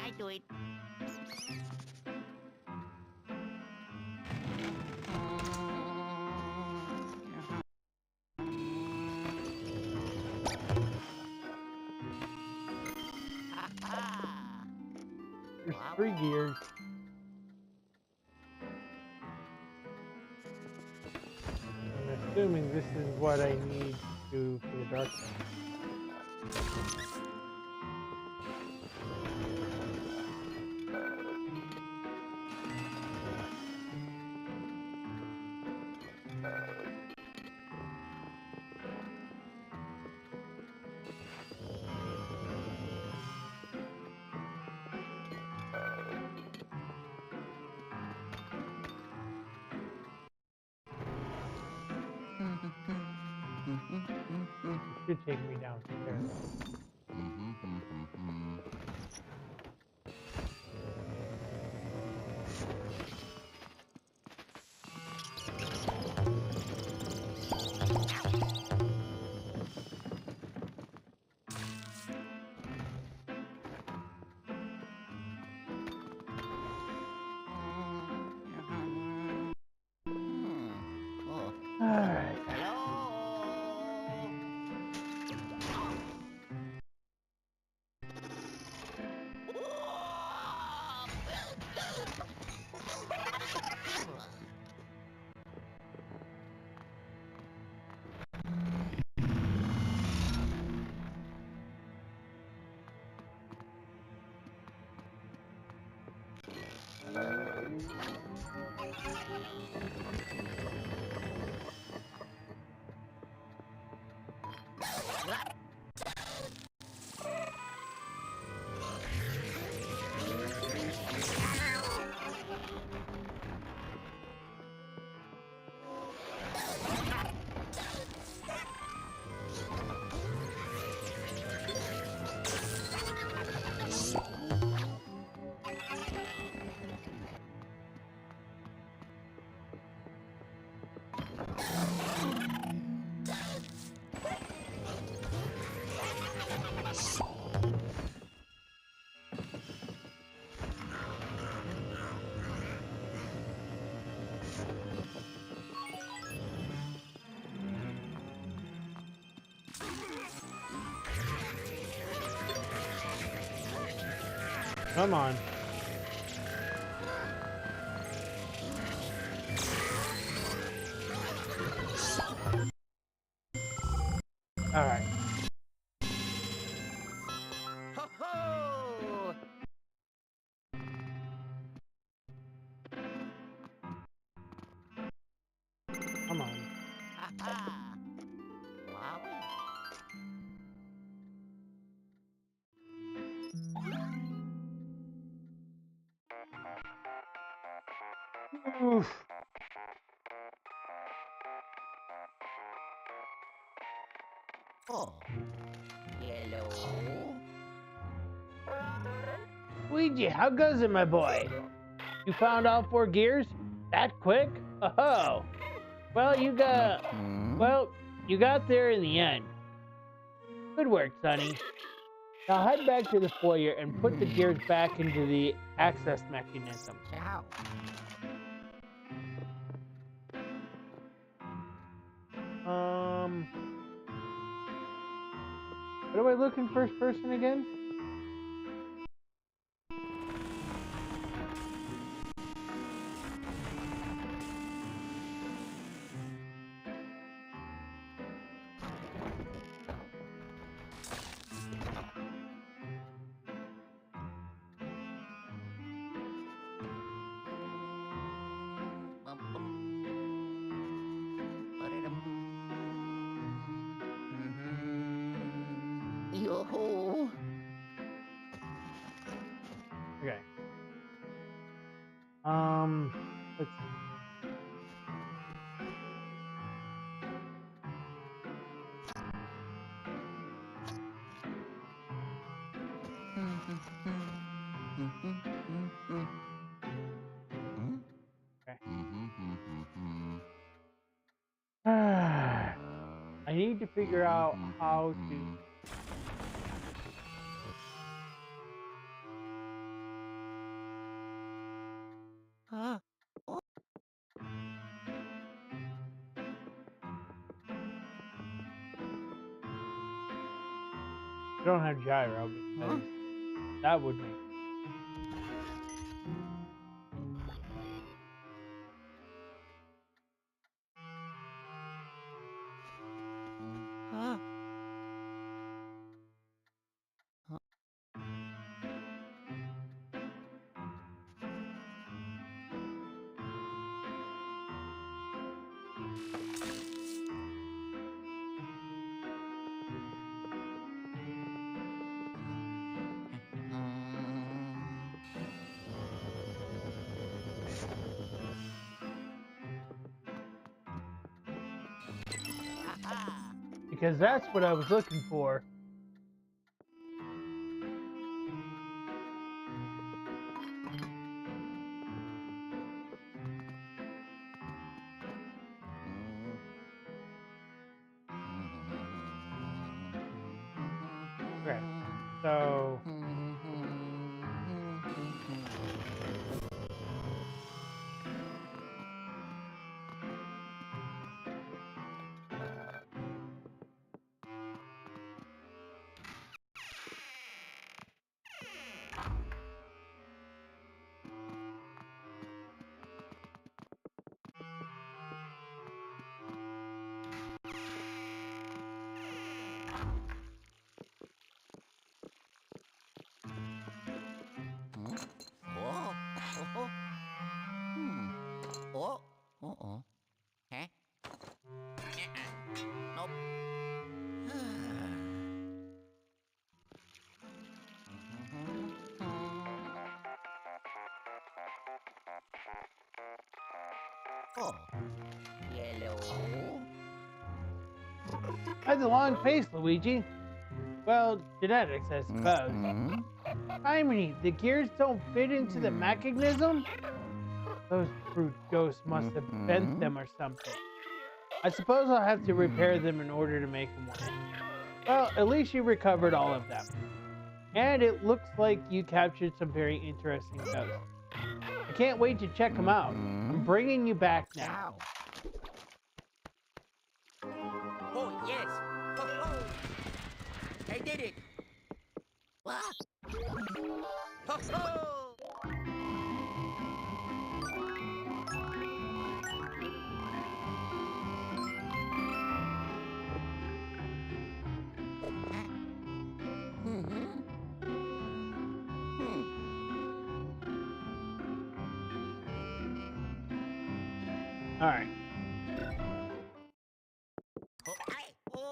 I do it. Ah. There's Wow. 3 gears. I'm assuming this is what I need to for the dark side. It should take me downstairs. Oh. All right. Hello. Come on. All right. Ho ho! Come on. Ha ha! Wow. Oof. Oh. Hello. Luigi, how goes it, my boy? You found all 4 gears? That quick? Oh. Well, you got there in the end. Good work, Sonny. Now head back to the foyer and put the gears back into the access mechanism. Ciao. What do I look in first person again? Yo-ho. Okay. Let's see. Okay. I need to figure out how to. Huh? I don't have gyro because that would make. Huh? Because that's what I was looking for. Okay. So. Oh. Oh. Oh. Uh-oh. Huh? Nope. Oh. Hello. That's a long pace, Luigi. Well, genetics, I suppose. Irony, the gears don't fit into the mechanism? Those brute ghosts must have bent them or something. I suppose I'll have to repair them in order to make them work. Well, at least you recovered all of them. And it looks like you captured some very interesting ghosts. I can't wait to check them out. I'm bringing you back now. Oh, yes. Ho, ho. I did it. What? Ho, ho. All right. Oh, ay. Wow.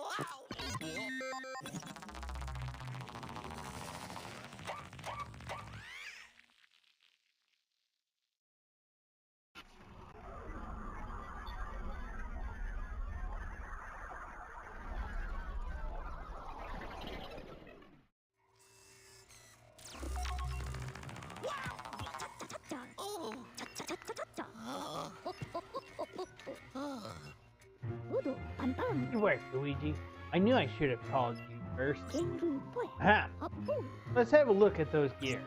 Good work, Luigi. I knew I should have called you first. Aha! Let's have a look at those gears.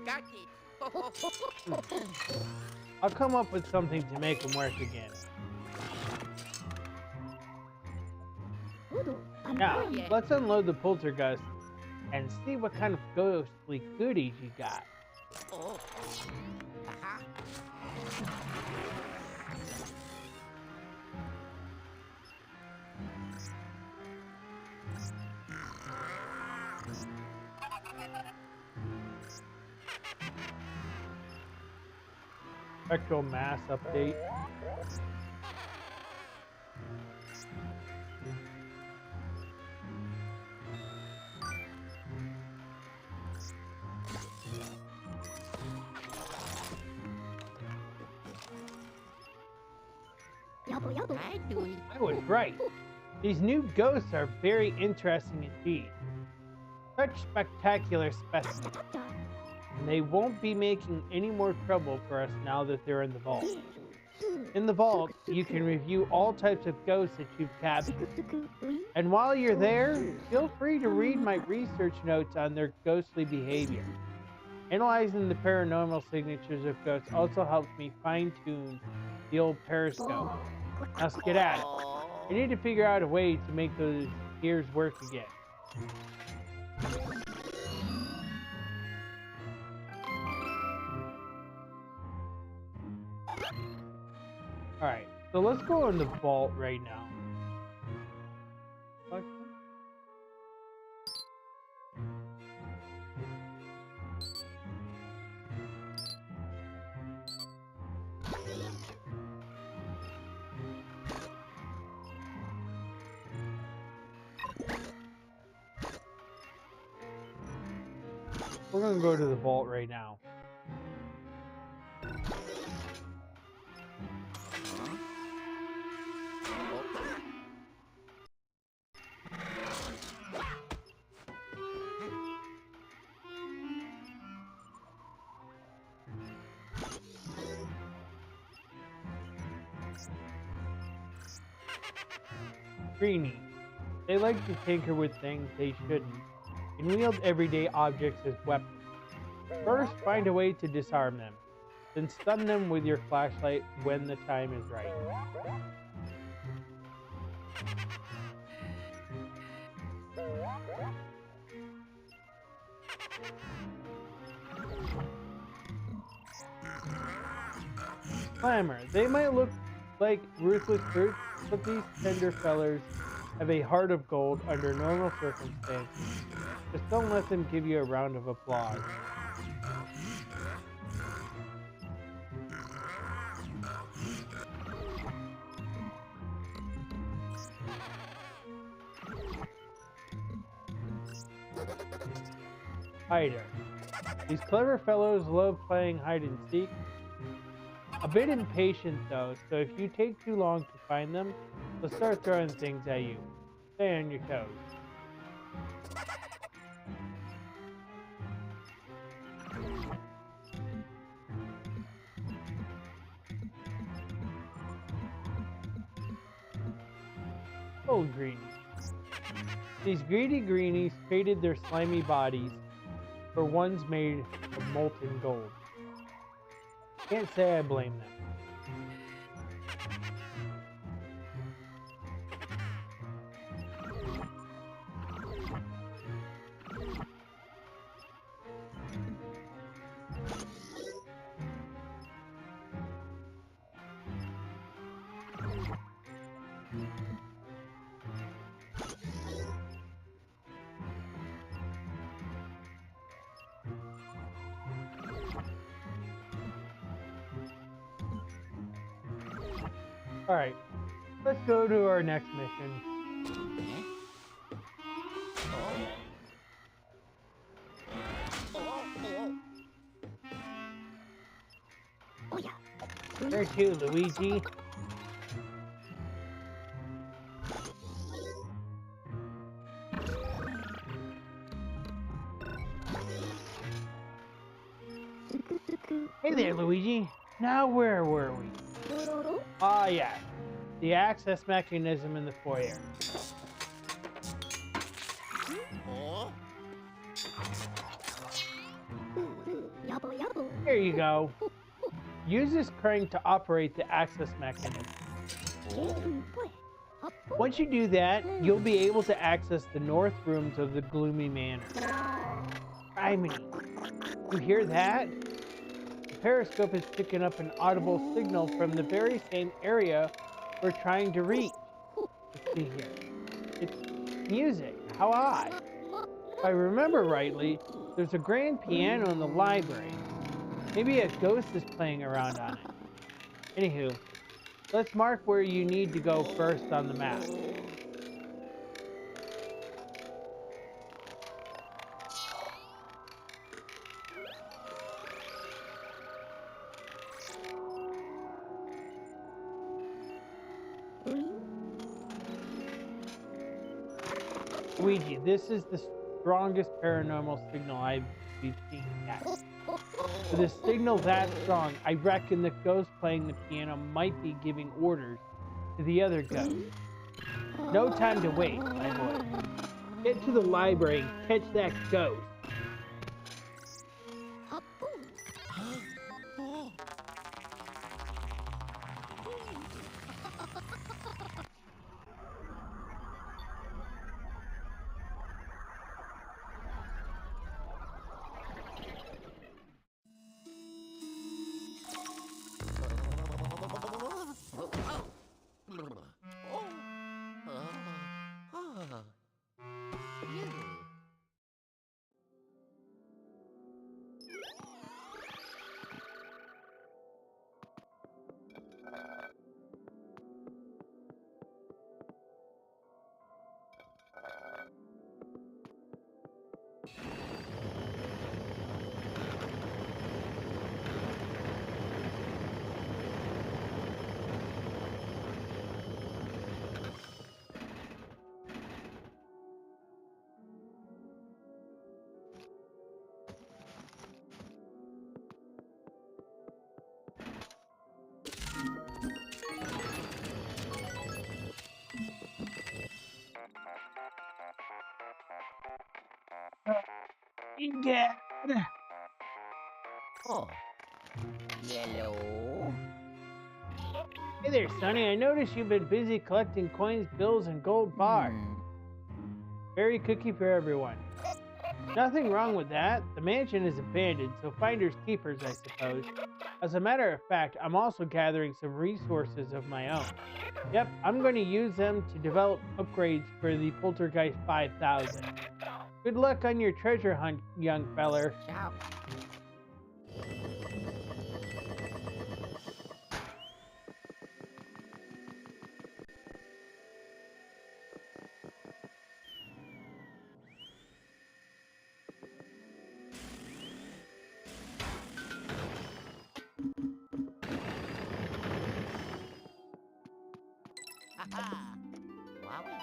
Got it. I'll come up with something to make them work again. Now, let's unload the poltergeist and see what kind of ghostly goodies you got. Oh. Aha. Spectral mass update. I was right. These new ghosts are very interesting indeed. Such spectacular specimens. And they won't be making any more trouble for us now that they're in the vault. In the vault, you can review all types of ghosts that you've captured. And while you're there, feel free to read my research notes on their ghostly behavior. Analyzing the paranormal signatures of ghosts also helps me fine-tune the old periscope. Now skedaddle. I need to figure out a way to make those gears work again. Alright, so let's go in the vault right now. We're gonna go to the vault right now. Greenie. They like to tinker with things they shouldn't and wield everyday objects as weapons. First, find a way to disarm them, then stun them with your flashlight when the time is right. Clamor. They might look like ruthless brutes, but these tender fellers have a heart of gold under normal circumstances. Just don't let them give you a round of applause. Hider. These clever fellows love playing hide and seek. A bit impatient though, so if you take too long to find them, they'll start throwing things at you. Stay on your toes. Oh, greenies. These greedy greenies traded their slimy bodies for ones made of molten gold. Can't say I blame them. Alright, let's go to our next mission. Where to, Luigi? Hey there, Luigi. Now where were we? Ah, yeah. the access mechanism in the foyer. Here you go. Use this crank to operate the access mechanism. Once you do that, you'll be able to access the north rooms of the gloomy manor. Criminy. You hear that? The periscope is picking up an audible signal from the very same area we're trying to reach. Let's see here. It's music. How odd. If I remember rightly, there's a grand piano in the library. Maybe a ghost is playing around on it. Anywho, let's mark where you need to go first on the map. Luigi, this is the strongest paranormal signal I've seen yet. With a signal that strong, I reckon the ghost playing the piano might be giving orders to the other ghosts. No time to wait, my boy. Get to the library and catch that ghost. Egad. Oh. Yellow. Hey there, Sonny. I noticed you've been busy collecting coins, bills, and gold bars. Very cookie for everyone. Nothing wrong with that. The mansion is abandoned, so finders keepers, I suppose. As a matter of fact, I'm also gathering some resources of my own. Yep, I'm going to use them to develop upgrades for the Poltergeist 5000. Good luck on your treasure hunt, young feller. Ciao. Ha-ha. Wowie.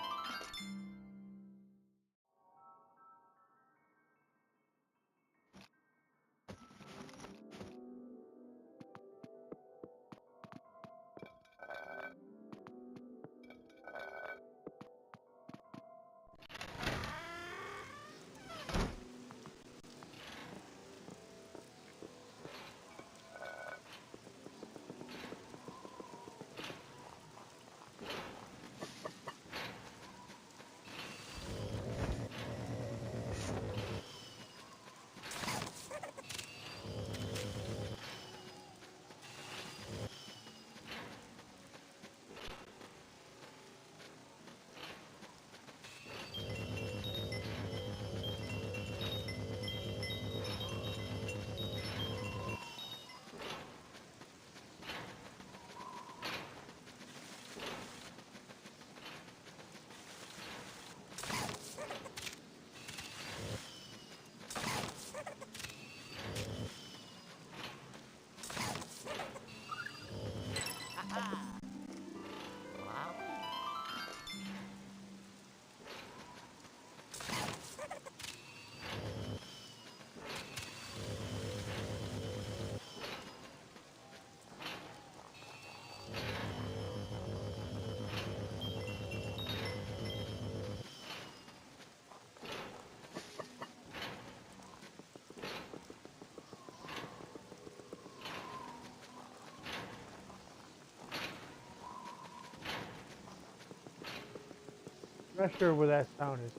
Not sure where that sound is.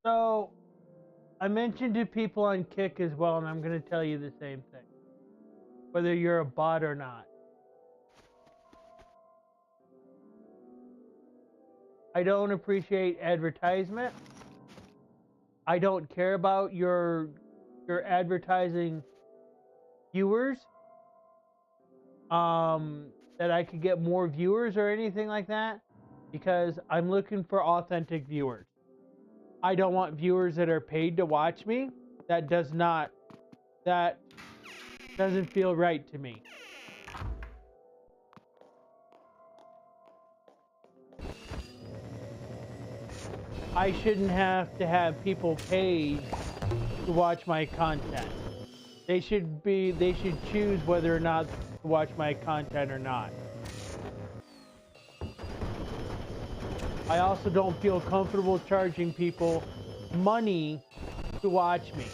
So, I mentioned to people on Kick as well, and I'm going to tell you the same thing. Whether you're a bot or not. I don't appreciate advertisement. I don't care about your advertising viewers. That I could get more viewers or anything like that, because I'm looking for authentic viewers. I don't want viewers that are paid to watch me. That doesn't feel right to me. I shouldn't have to have people paid to watch my content. They should choose whether or not to watch my content or not. I also don't feel comfortable charging people money to watch me.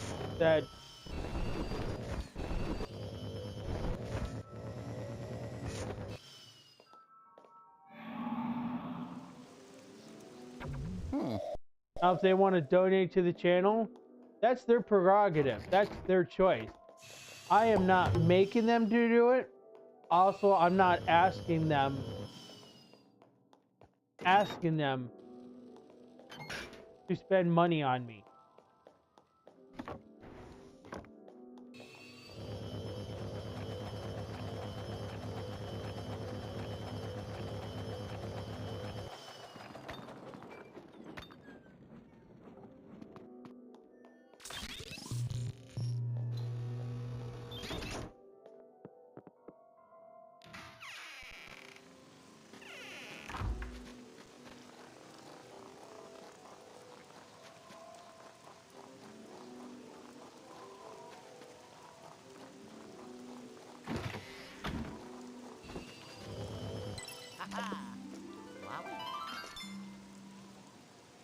Now, if they want to donate to the channel, that's their prerogative. That's their choice. I am not making them to do it. Also, I'm not asking them to spend money on me.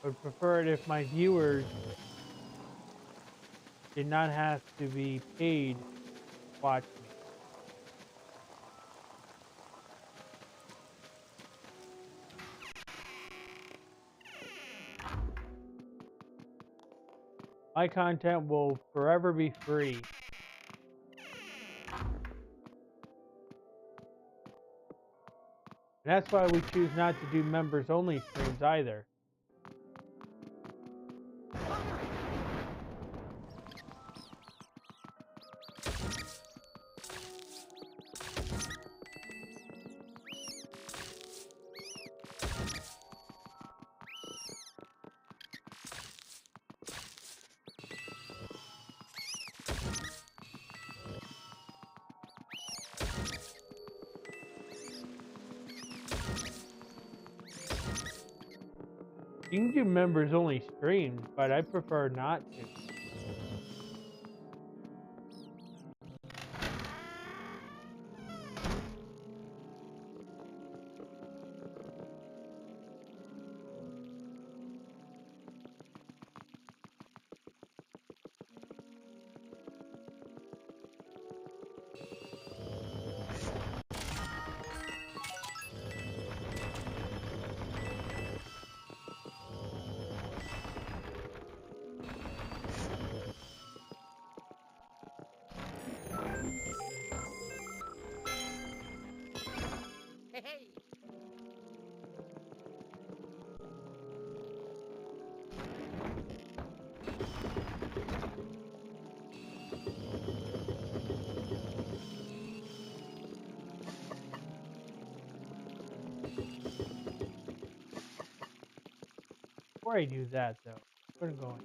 I would prefer it if my viewers did not have to be paid to watch me. My content will forever be free. And that's why we choose not to do members only streams either. You can do members only streams, but I prefer not to. Before I do that, though, where am I going?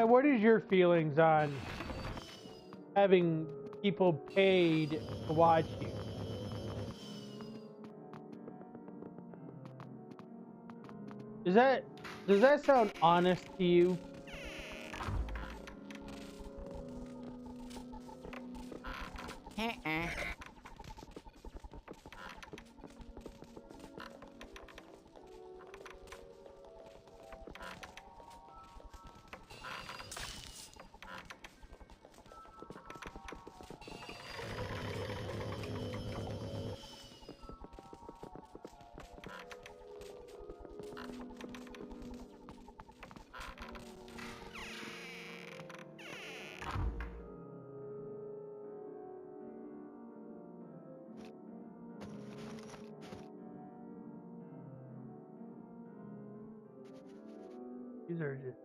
What is your feelings on having people paid to watch you? Does that sound honest to you? These are just...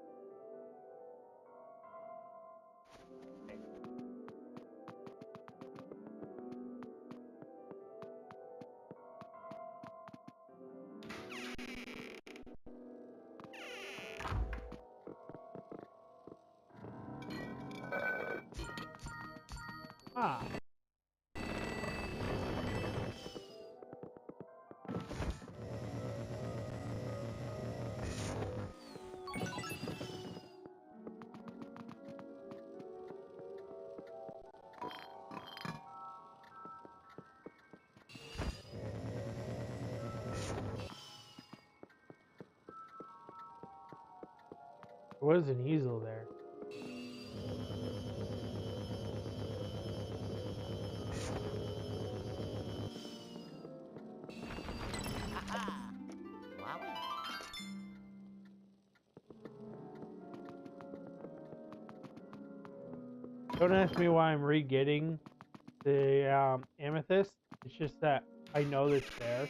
Ah. There was an easel there. Don't ask me why I'm re-getting the amethyst. It's just that I know it's there.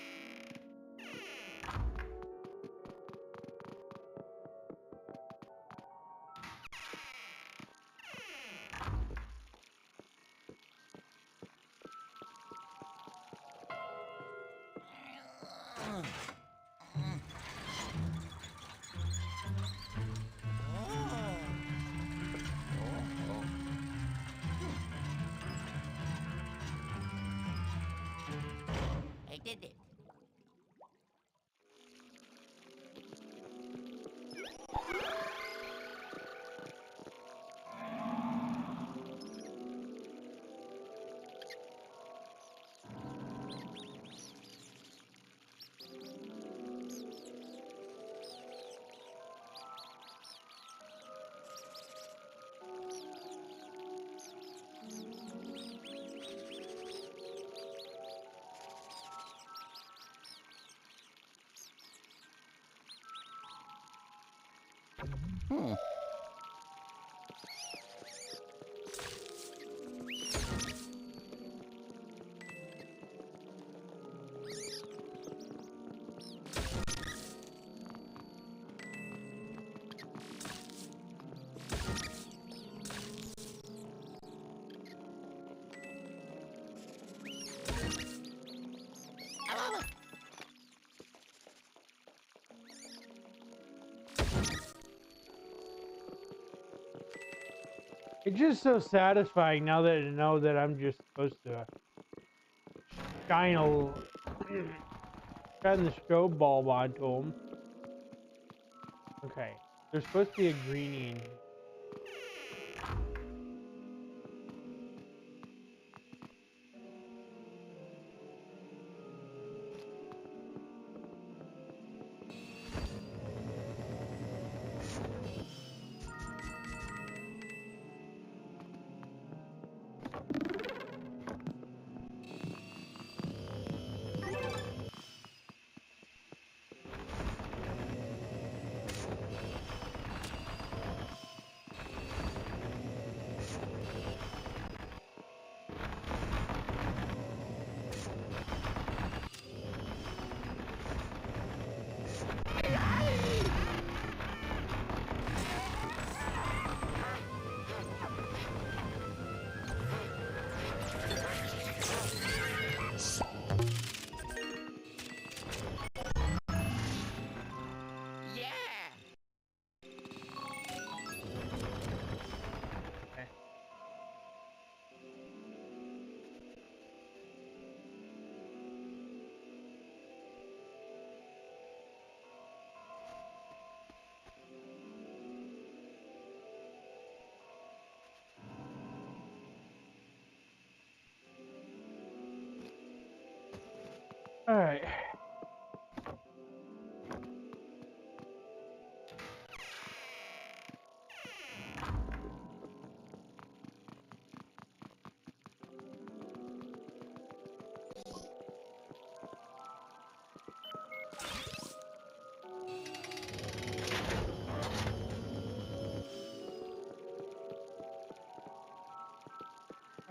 I did it. Hmm. It's just so satisfying now that I know that I'm just supposed to shine shine the strobe bulb onto them. Okay, there's supposed to be a greenie in here. Yeah. Okay. All right.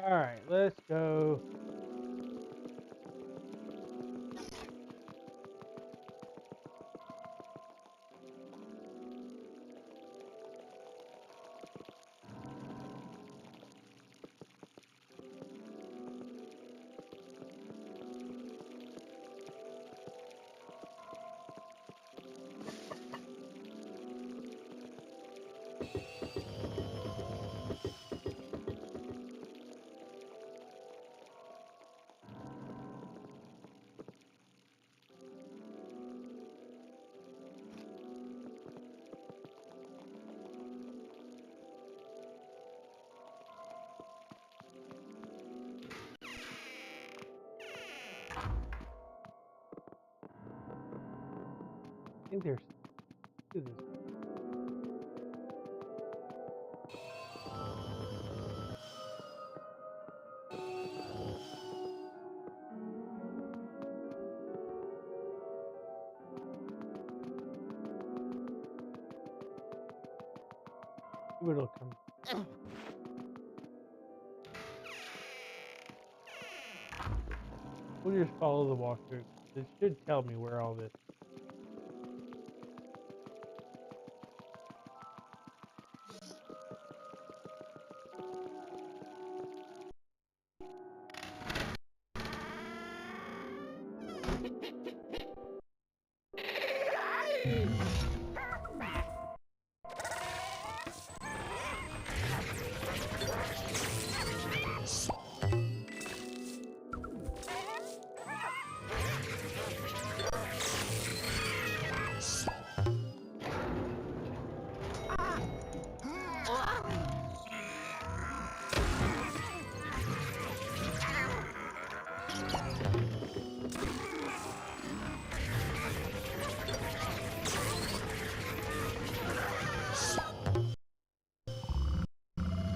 All right, let's go. I think there's do this. See what it'll come. We'll just follow the walkthrough. This should tell me where all this.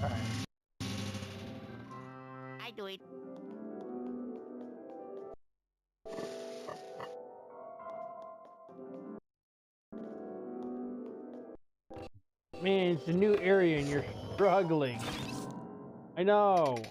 All right. I do it. Man, it's a new area and you're struggling. I know.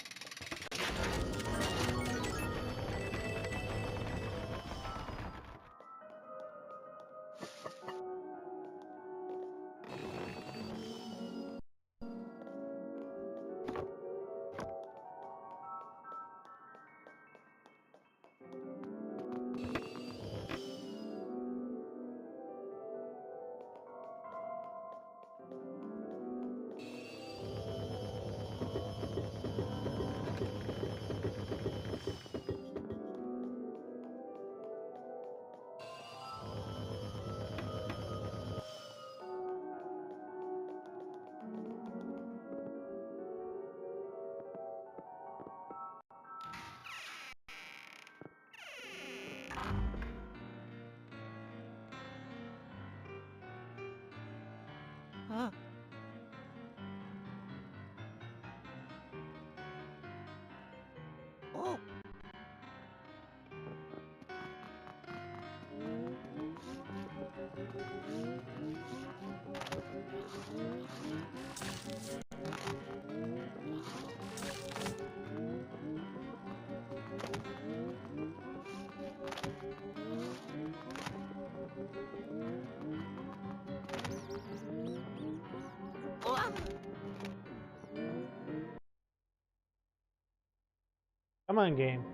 Come on, game.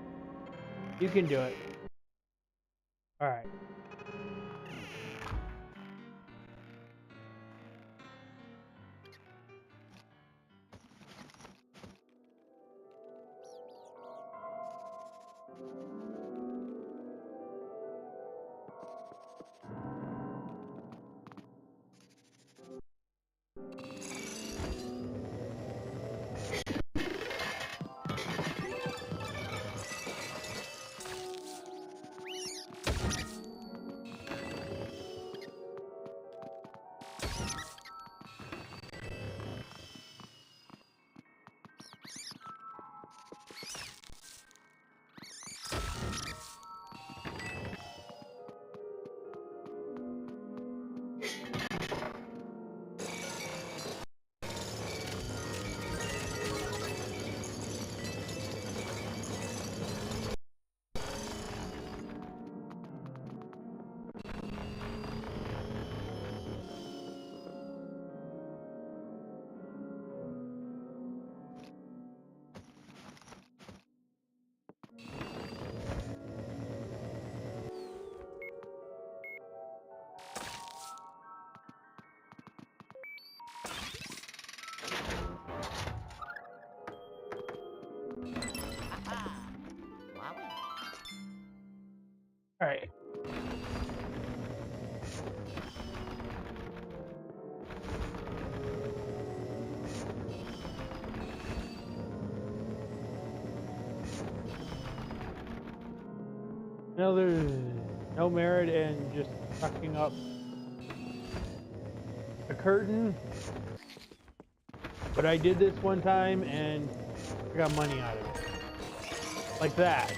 You can do it. Alright. Alright. No, there's no merit in just sucking up a curtain. But I did this one time and I got money out of it. Like that.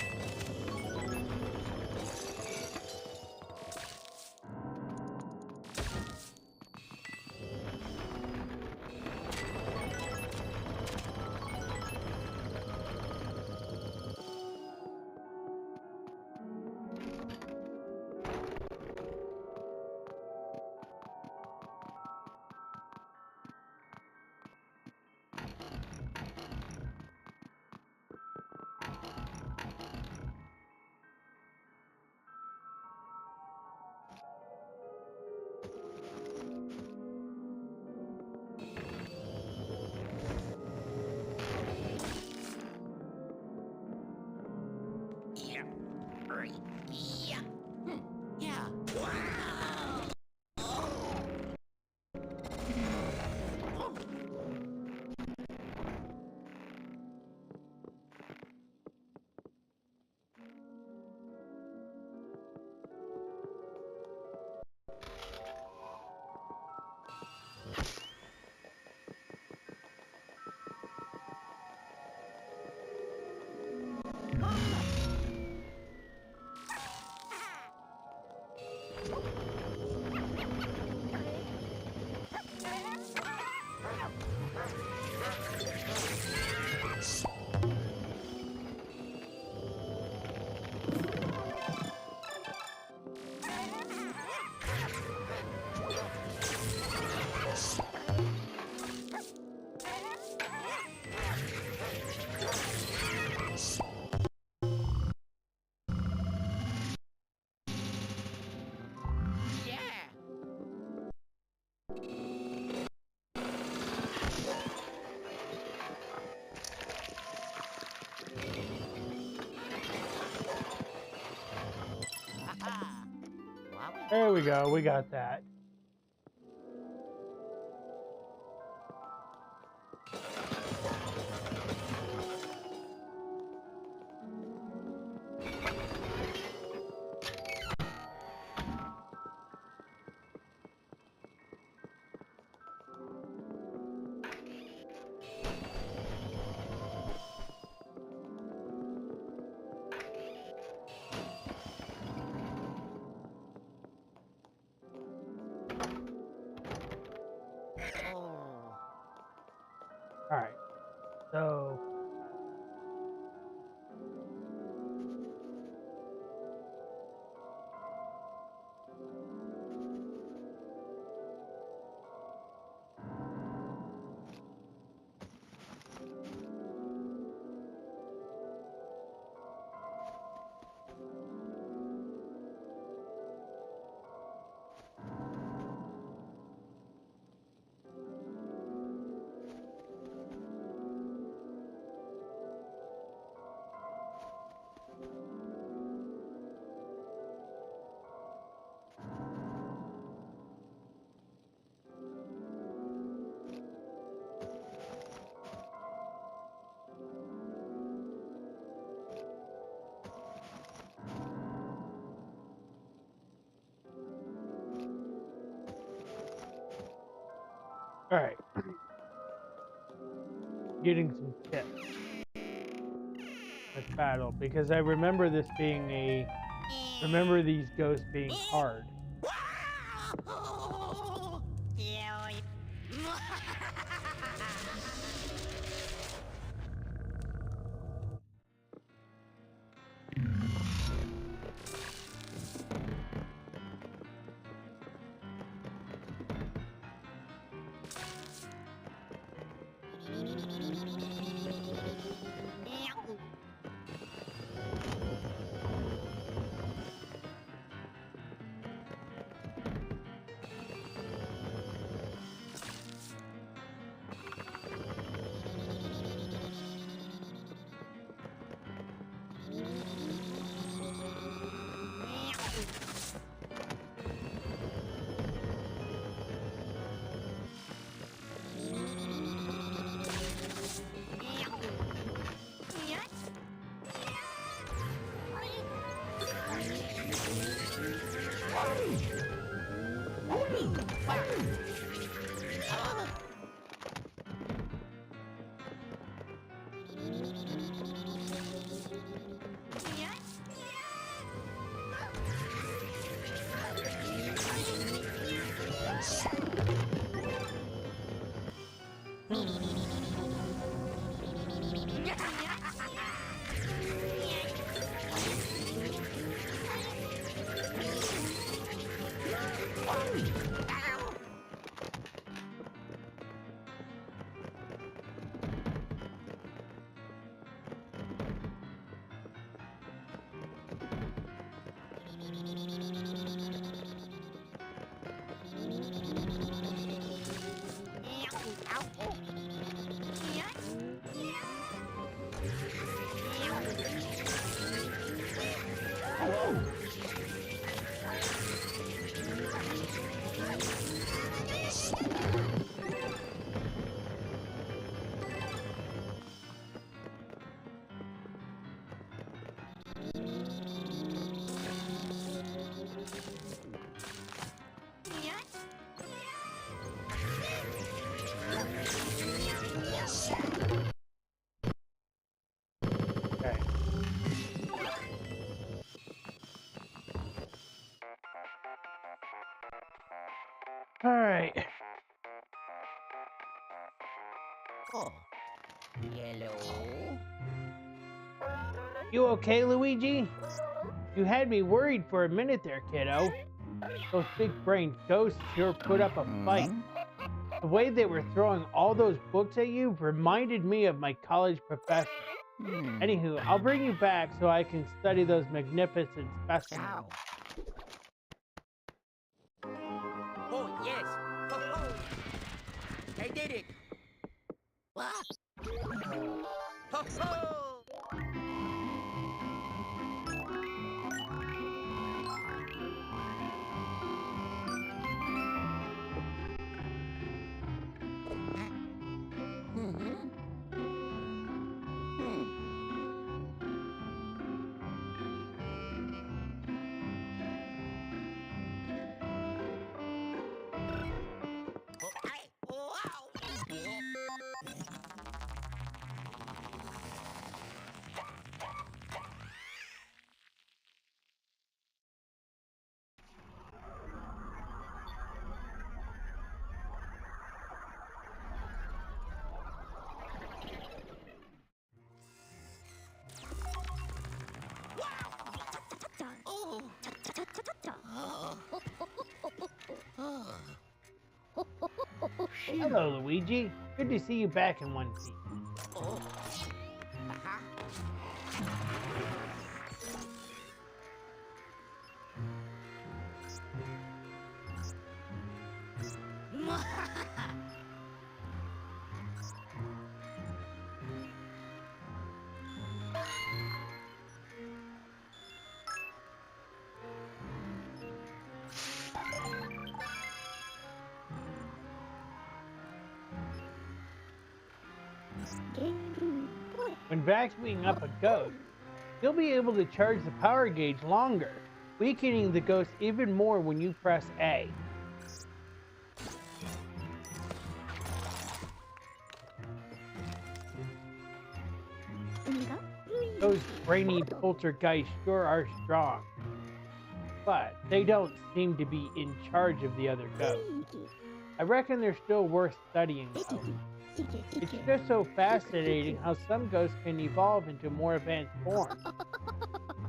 Yeah. Yeah. Wow. There we go, we got that. All right. Getting some tips. Let's battle because I remember this being a. Remember these ghosts being hard. Okay. All right. Oh. Hello. You okay, Luigi? You had me worried for a minute there, kiddo. Those big-brained ghosts sure put up a fight. The way they were throwing all those books at you reminded me of my college professor. Anywho, I'll bring you back so I can study those magnificent specimens. Ow. Oh, yes. Ho, ho. I did it. What? Ho, ho. Hello, Luigi. Good to see you back in one piece. Oh. When vacuuming up a ghost, you'll be able to charge the power gauge longer, weakening the ghost even more when you press A. Those brainy poltergeists sure are strong. But they don't seem to be in charge of the other ghosts. I reckon they're still worth studying, though. It's just so fascinating how some ghosts can evolve into more advanced forms.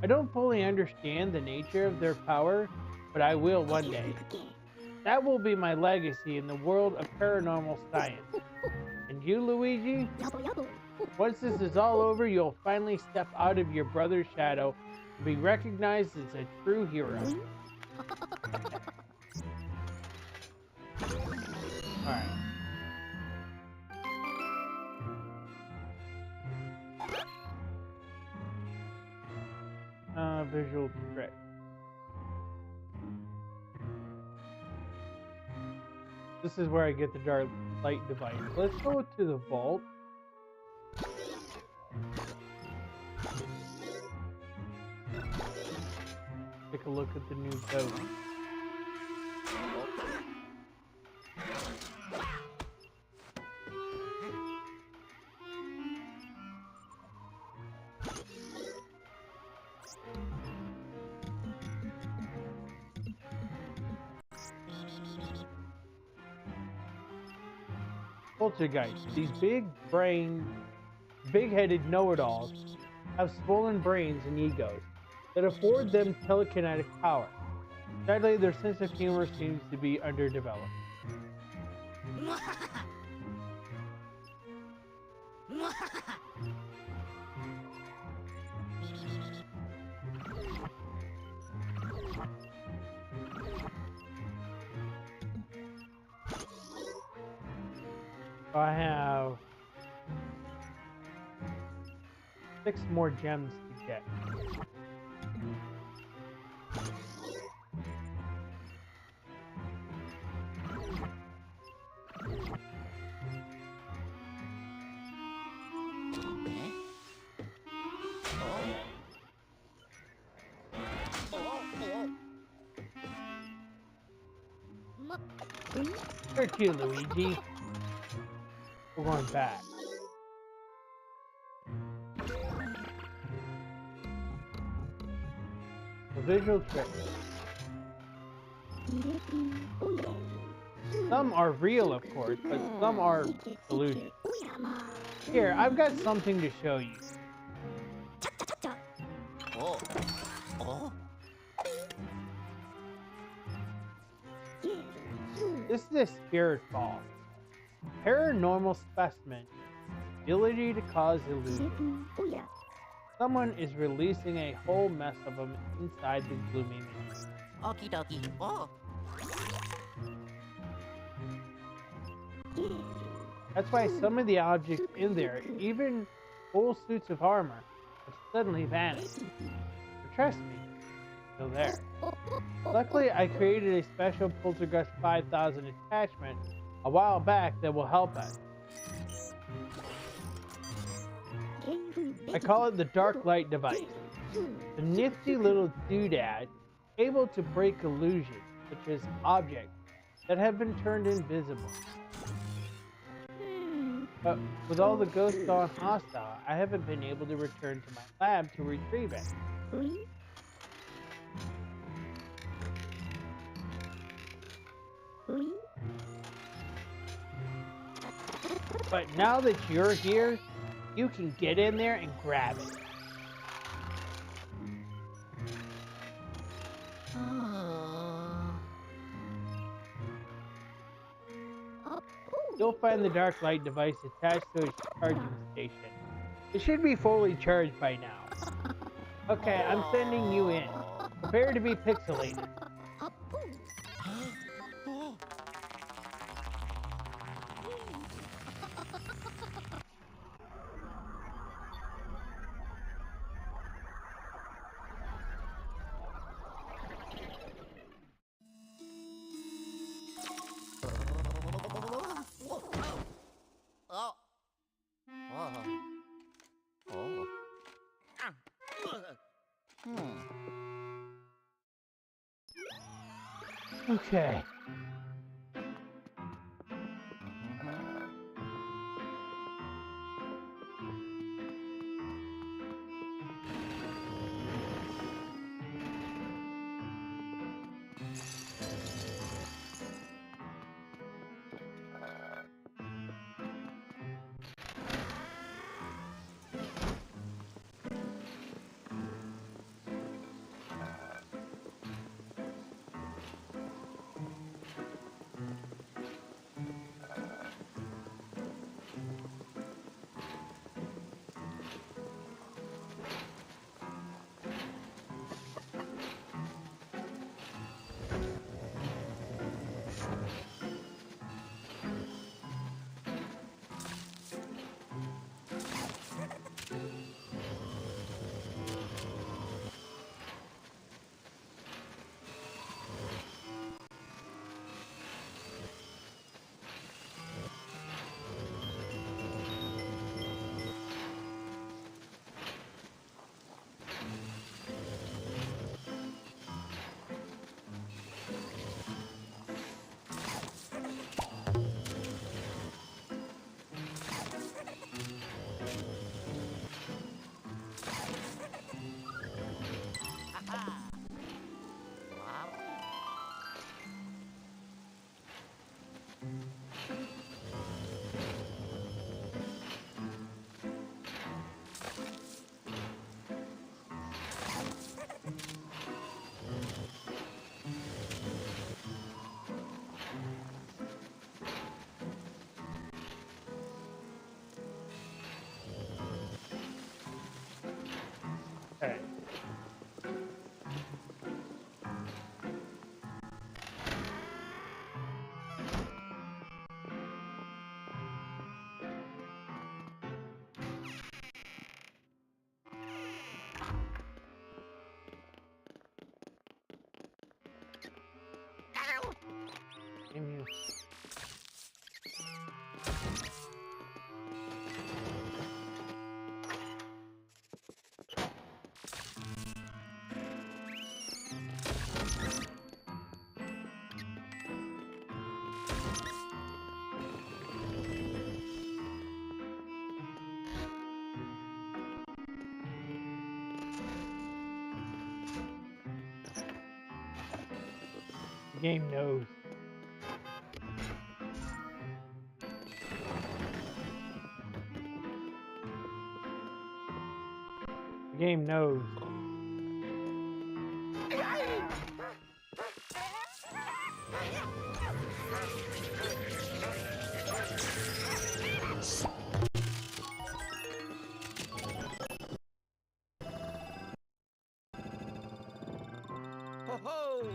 I don't fully understand the nature of their power, but I will one day. That will be my legacy in the world of paranormal science. And you, Luigi? Once this is all over, you'll finally step out of your brother's shadow and be recognized as a true hero. Alright. Visual trick. This is where I get the dark light device. Let's go to the vault. Take a look at the new code. Poltergeists, these big-headed know-it-alls, have swollen brains and egos that afford them telekinetic power. Sadly, their sense of humor seems to be underdeveloped. I have 6 more gems to get. Where to, Luigi? We're going back. A visual trick. Some are real, of course, but some are illusions. Here, I've got something to show you. Oh. Oh. This is a spirit ball. Paranormal specimen. Ability to cause illusion. Someone is releasing a whole mess of them inside the gloomy maze. Okie dokie. Oh. That's why some of the objects in there, even full suits of armor, have suddenly vanished. But trust me, still there. Luckily, I created a special Poltergeist 5000 attachment a while back that will help us. I call it the Dark Light device. The nifty little doodad able to break illusions, such as objects that have been turned invisible. But with all the ghosts gone hostile, I haven't been able to return to my lab to retrieve it. But now that you're here, you can get in there and grab it. You'll find the Dark Light device attached to its charging station. It should be fully charged by now. Okay, I'm sending you in. Prepare to be pixelated. Okay. Okay. Continue. The game knows. The game knows. Ho ho!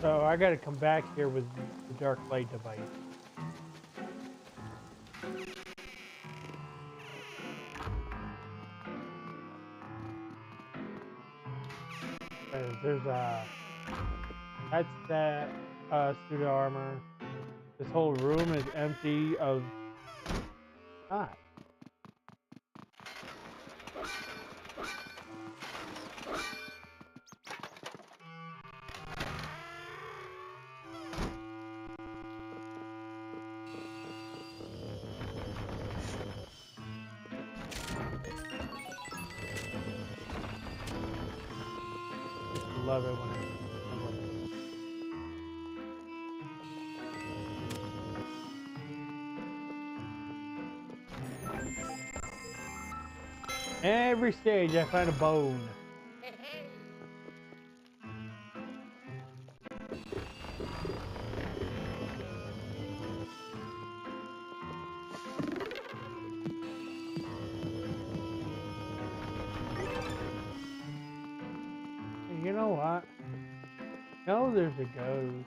So I gotta come back here with the dark light device. There's that's that suit of armor. This whole room is empty of not. Love it when it. Every stage I find a bone. You know what? No, there's a ghost.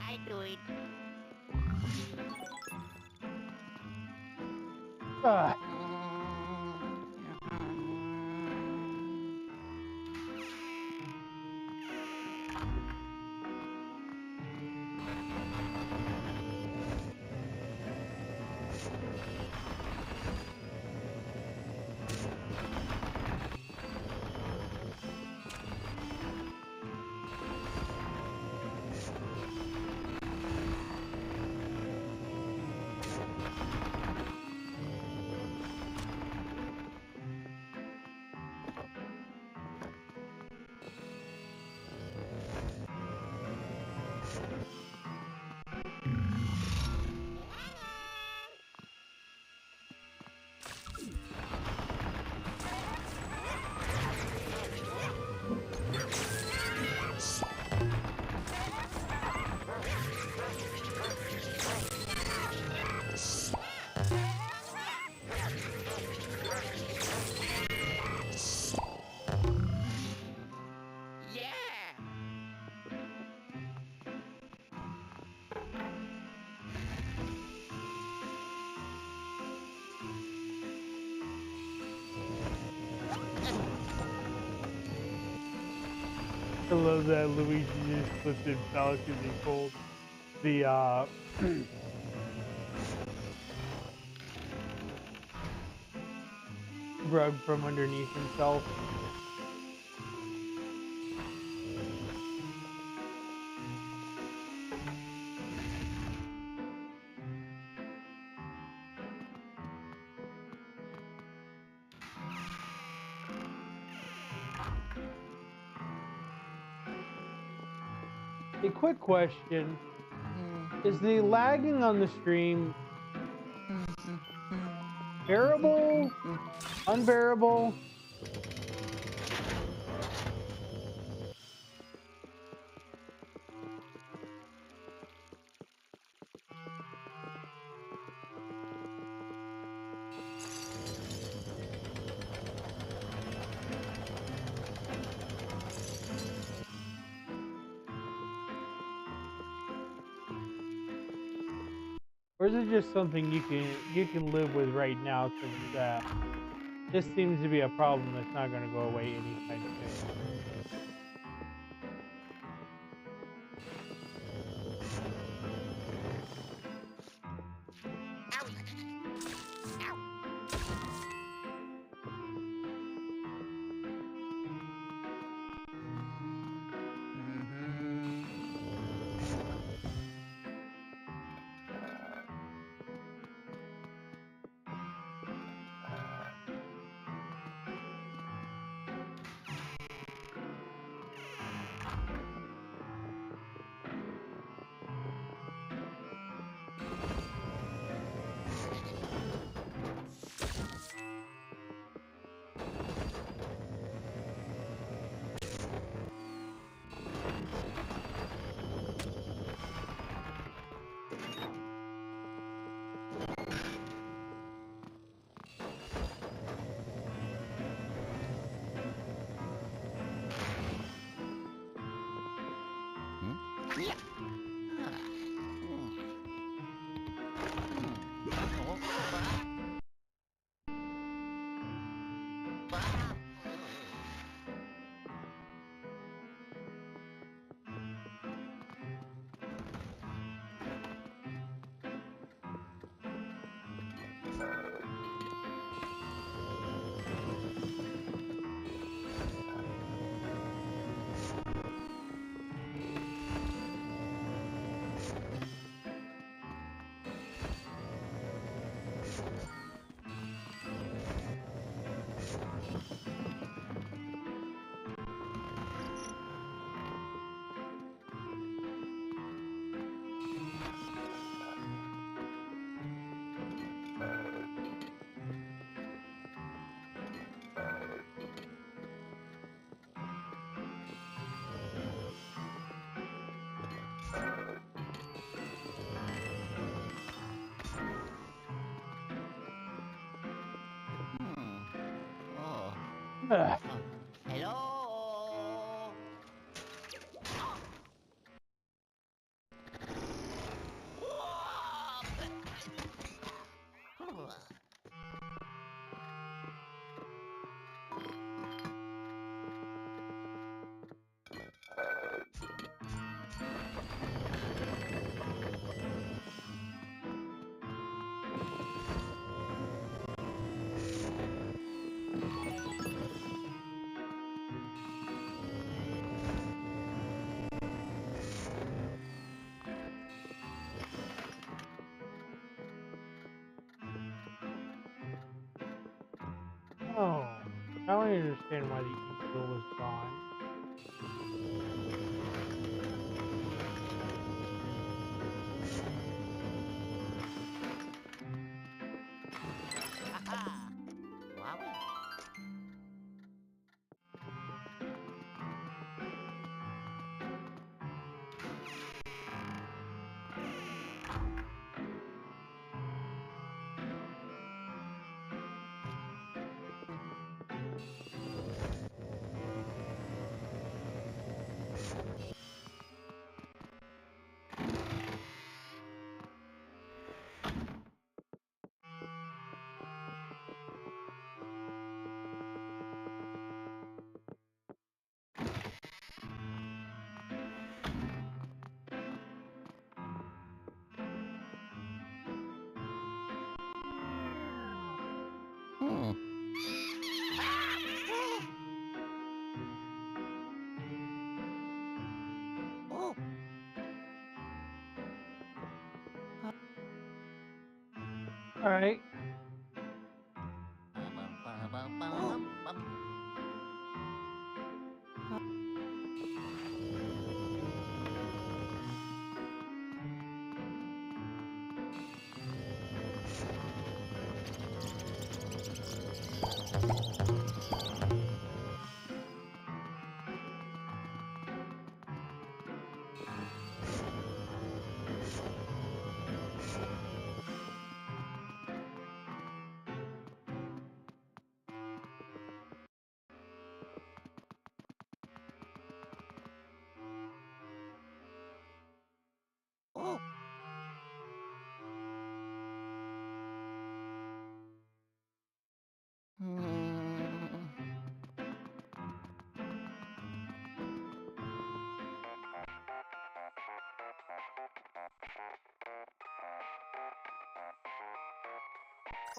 I do it. Ah, Yeah. I love that Luigi just slipped and fell because he pulled the rug from underneath himself. A quick question. Is the lagging on the stream bearable? Unbearable? Or is it just something you can live with right now? Because this seems to be a problem that's not going to go away anytime soon. Ugh. Hello. Oh, now I understand why the eagle was gone. Wowie. Oh. All right.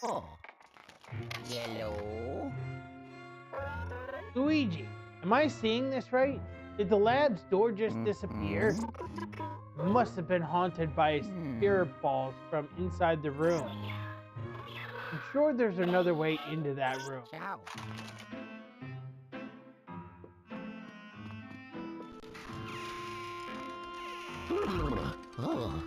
Oh. Yellow. Luigi, am I seeing this right? Did the lab's door just disappear? It must have been haunted by spirit balls from inside the room. I'm sure there's another way into that room. Ciao. Oh.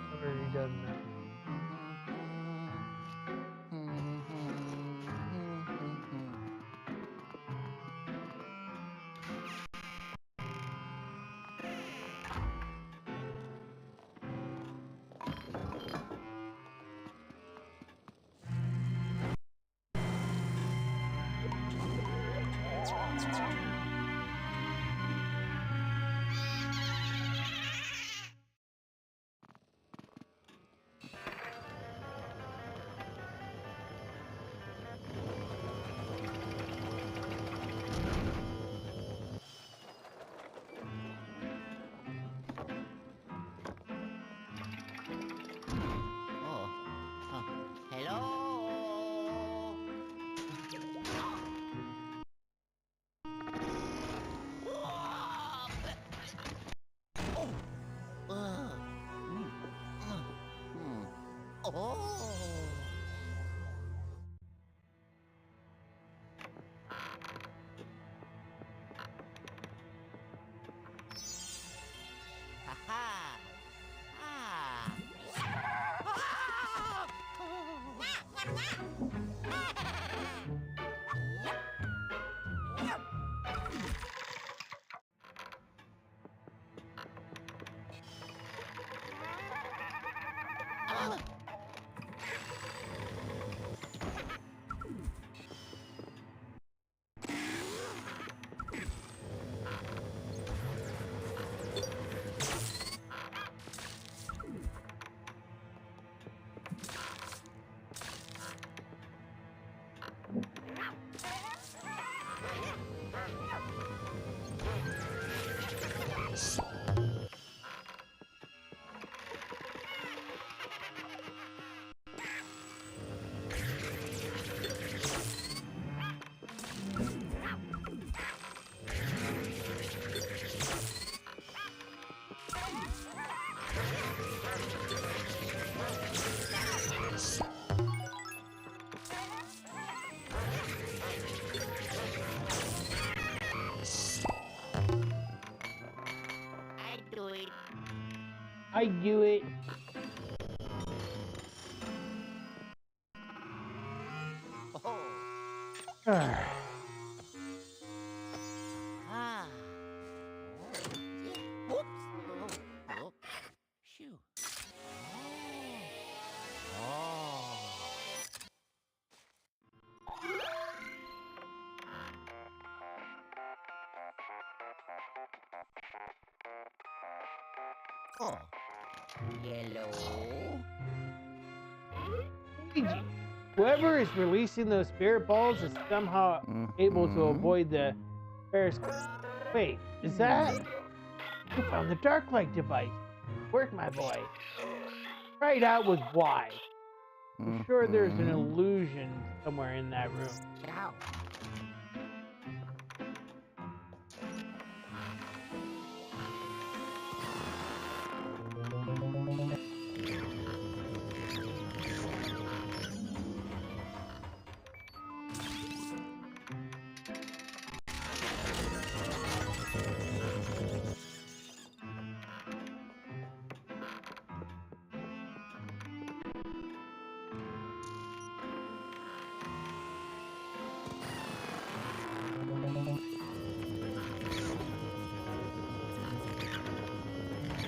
I've already done that. Oh. Hello. Oh. Haha. Ah. I do it. I do it. Oh. Ah. Ah. Oh. Yeah. Whoops. Oh. Oh. Shoo. Oh. Oh. Yellow. Luigi, whoever is releasing those spirit balls is somehow able to avoid the Ferris. Wait, is that? You found the dark light device. Work, my boy. Try it out with Y. I'm sure there's an illusion somewhere in that room. Ciao.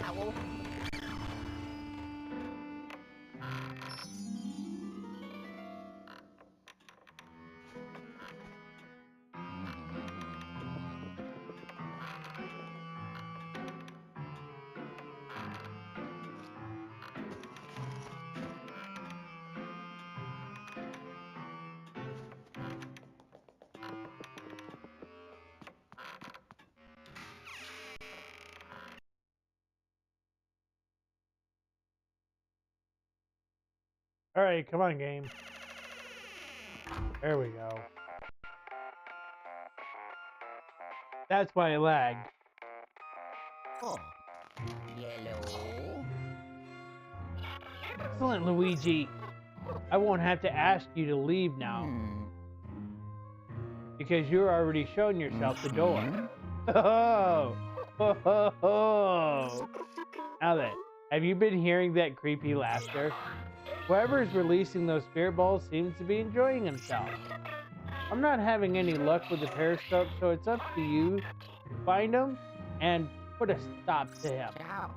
Ow. Alright, come on, game. There we go. That's why it lagged. Oh. Yellow. Excellent, Luigi. I won't have to ask you to leave now. Because you're already showing yourself the door. Oh, ho, ho, ho. Now then, have you been hearing that creepy laughter? Whoever's releasing those spirit balls seems to be enjoying himself. I'm not having any luck with the periscope, so it's up to you to find him and put a stop to him. Ciao.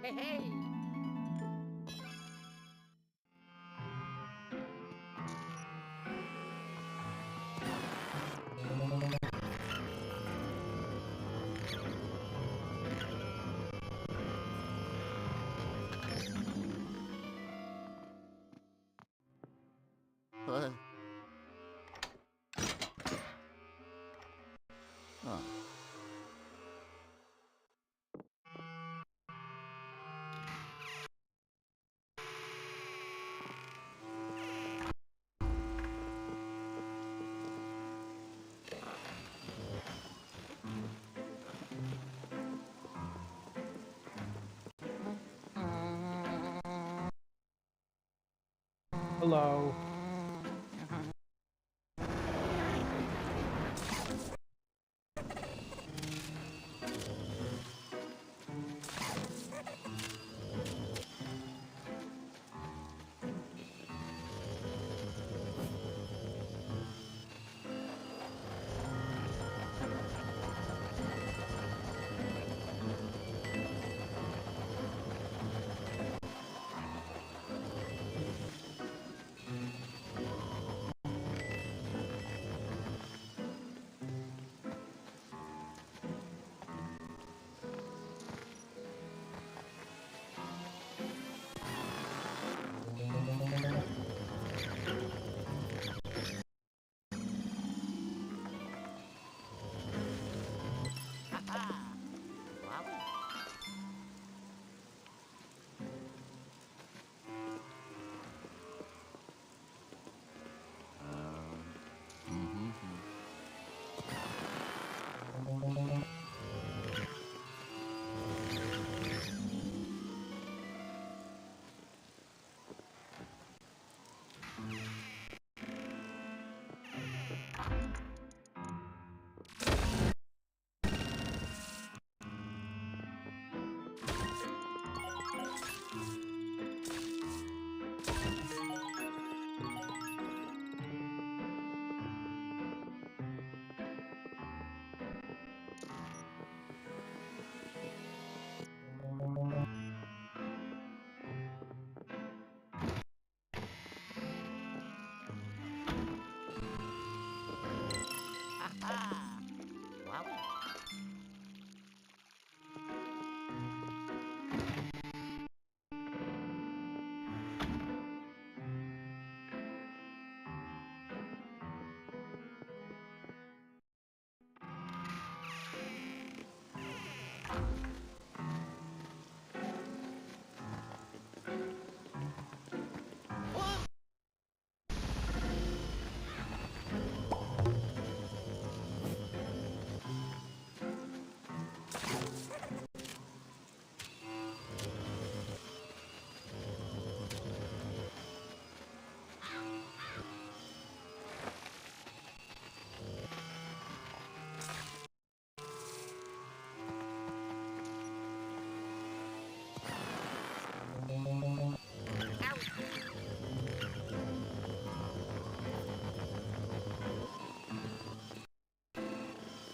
Hey, hey. Huh. Huh. Hello.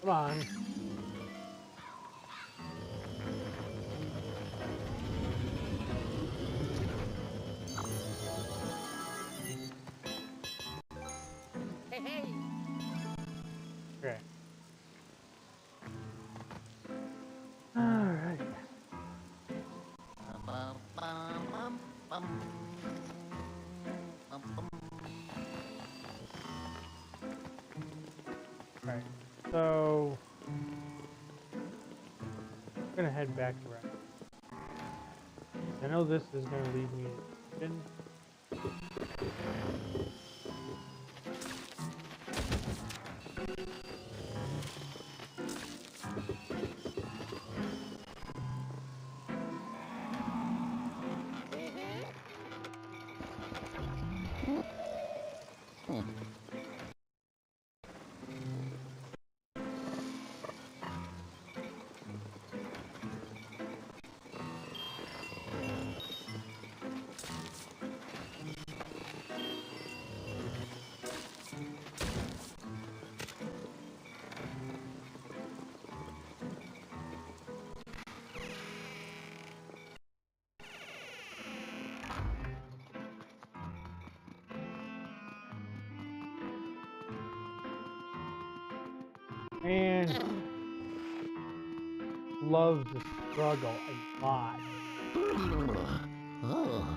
Come on. Hey, hey. Okay. Alright. Bum, bum, bum, bum. Bum, bum. Alright. So I'm gonna head back around. I know this is gonna lead me in. And loves the struggle a lot. Oh.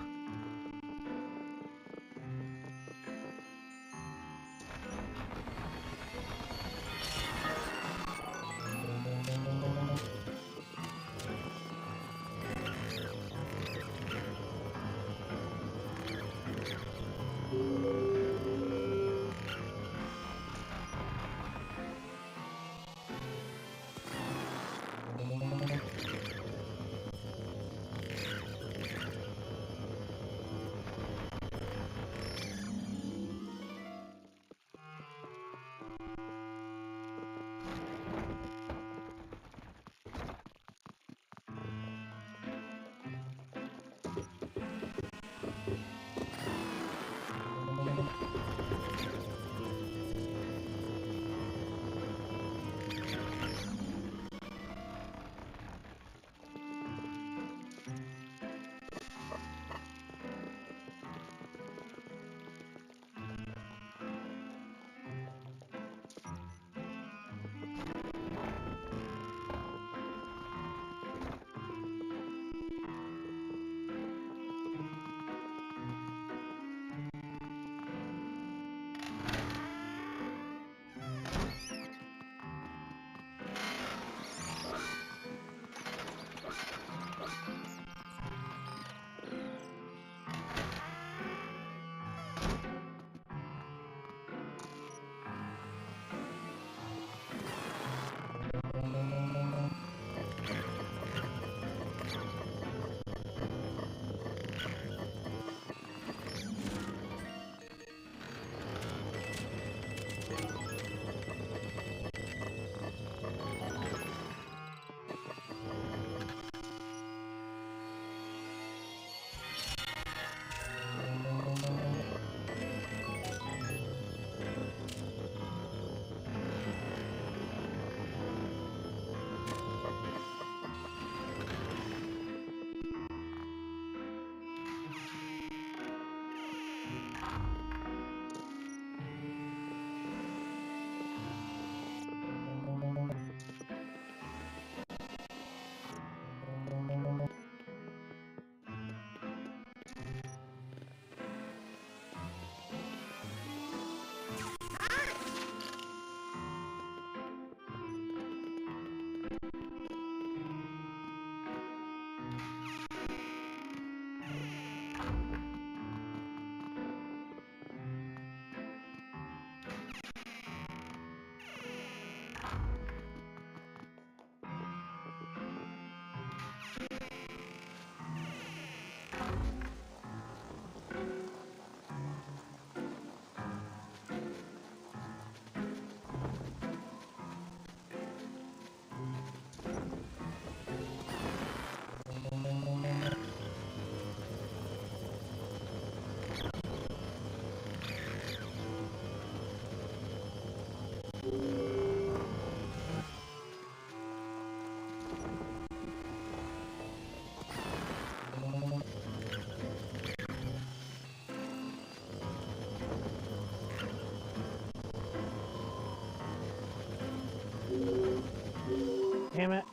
Damn it.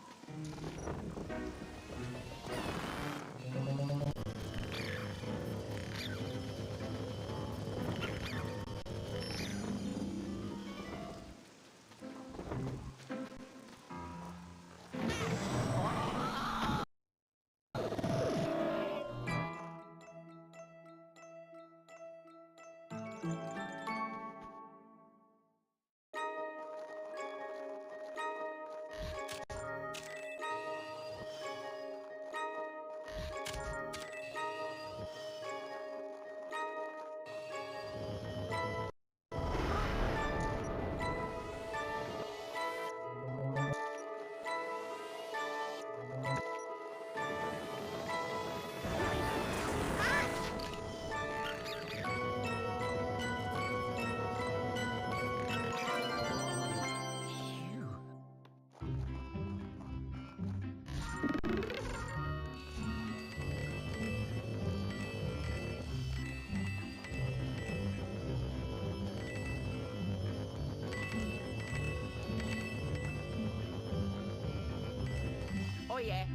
Oh yeah.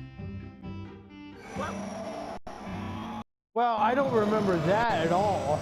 Well, I don't remember that at all.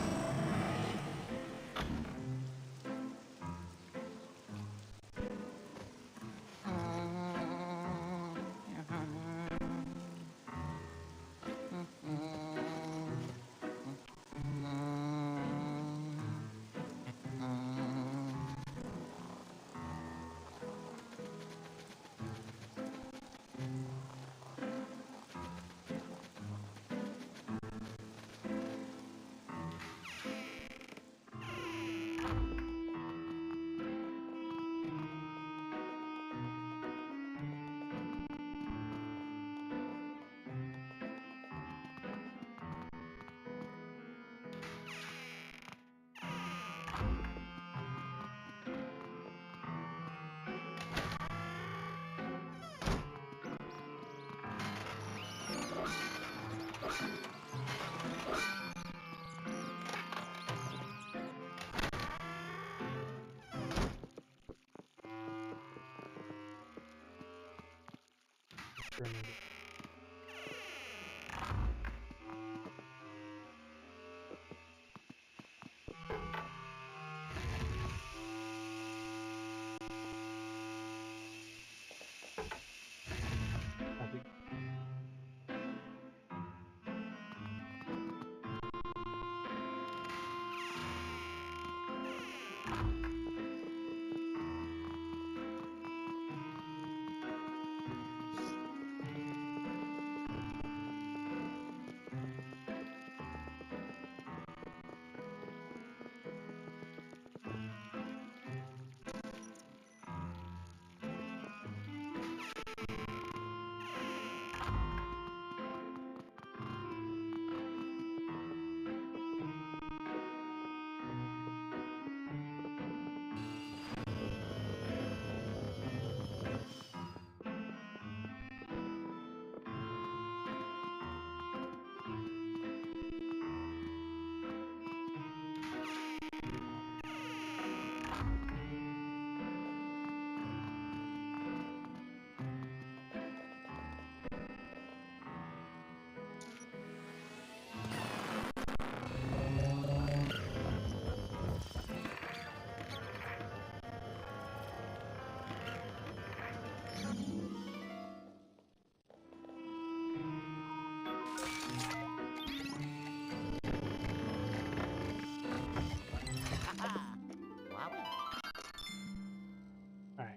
All right.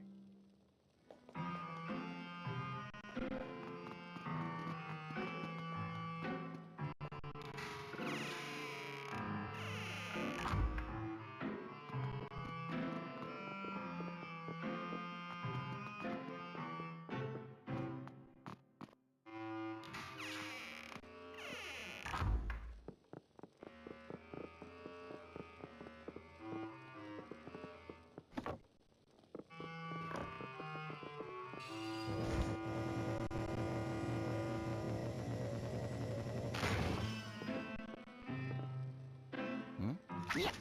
Yeah.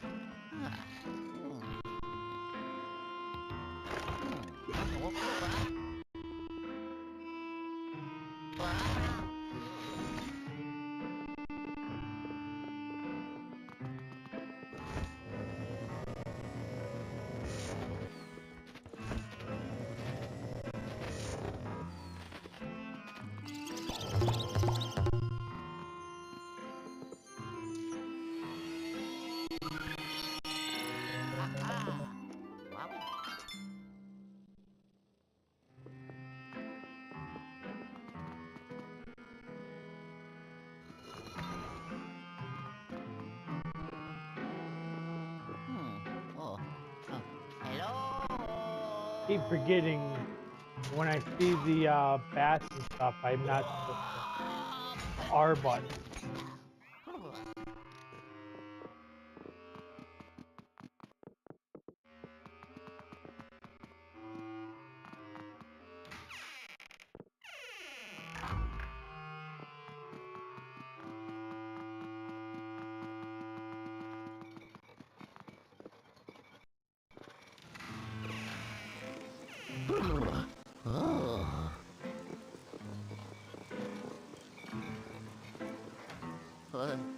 Oh. Hello. Keep forgetting when I see the bats and stuff, I'm not supposed to R button. Wowie.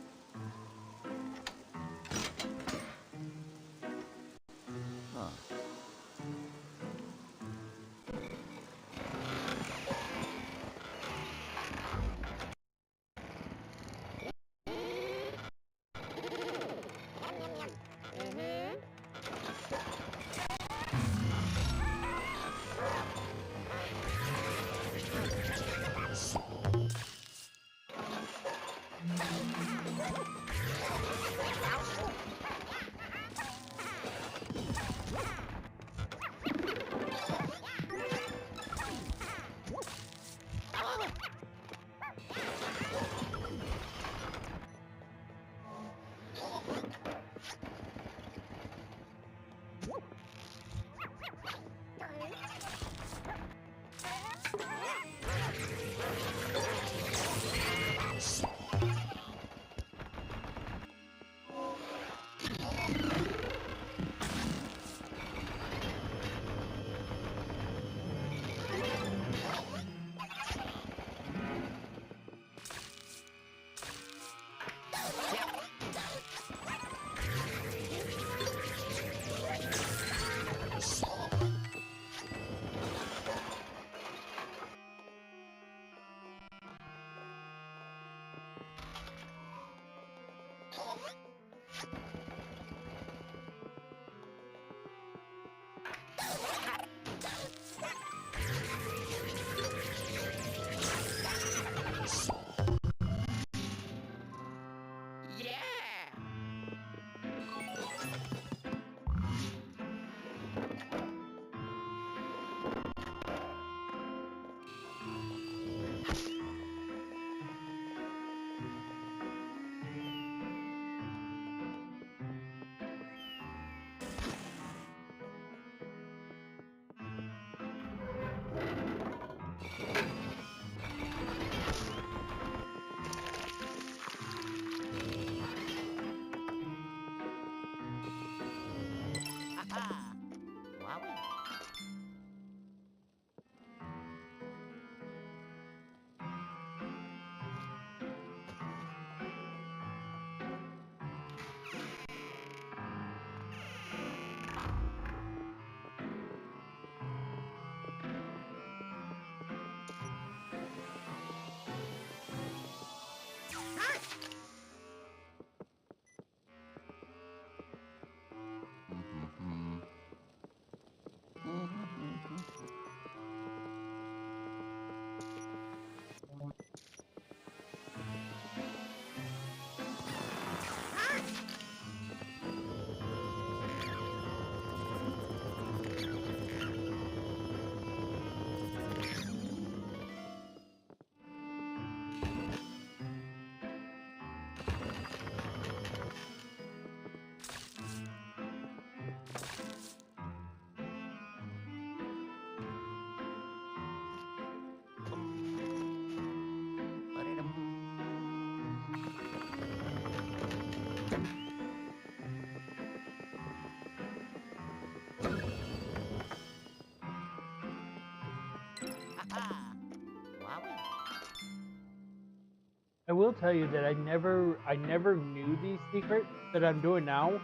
I will tell you that I never knew these secrets that I'm doing now,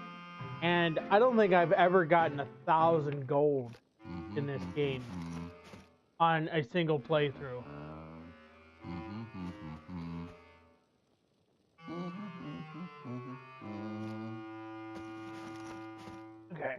and I don't think I've ever gotten 1,000 gold in this game on a single playthrough. Okay.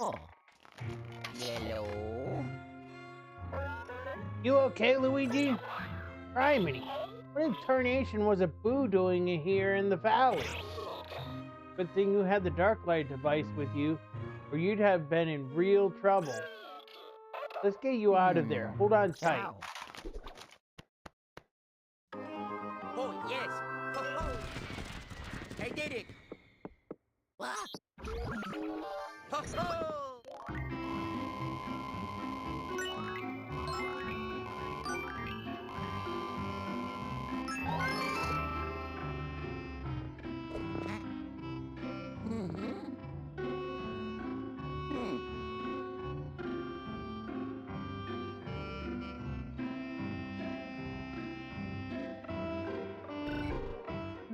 Oh, hello. You okay, Luigi? Criminy, what in tarnation was a Boo doing here in the valley? Good thing you had the dark light device with you, or you'd have been in real trouble. Let's get you out of there. Hold on tight. Ow. Oh, yes. Ho, ho. I did it. What? Ho, ho.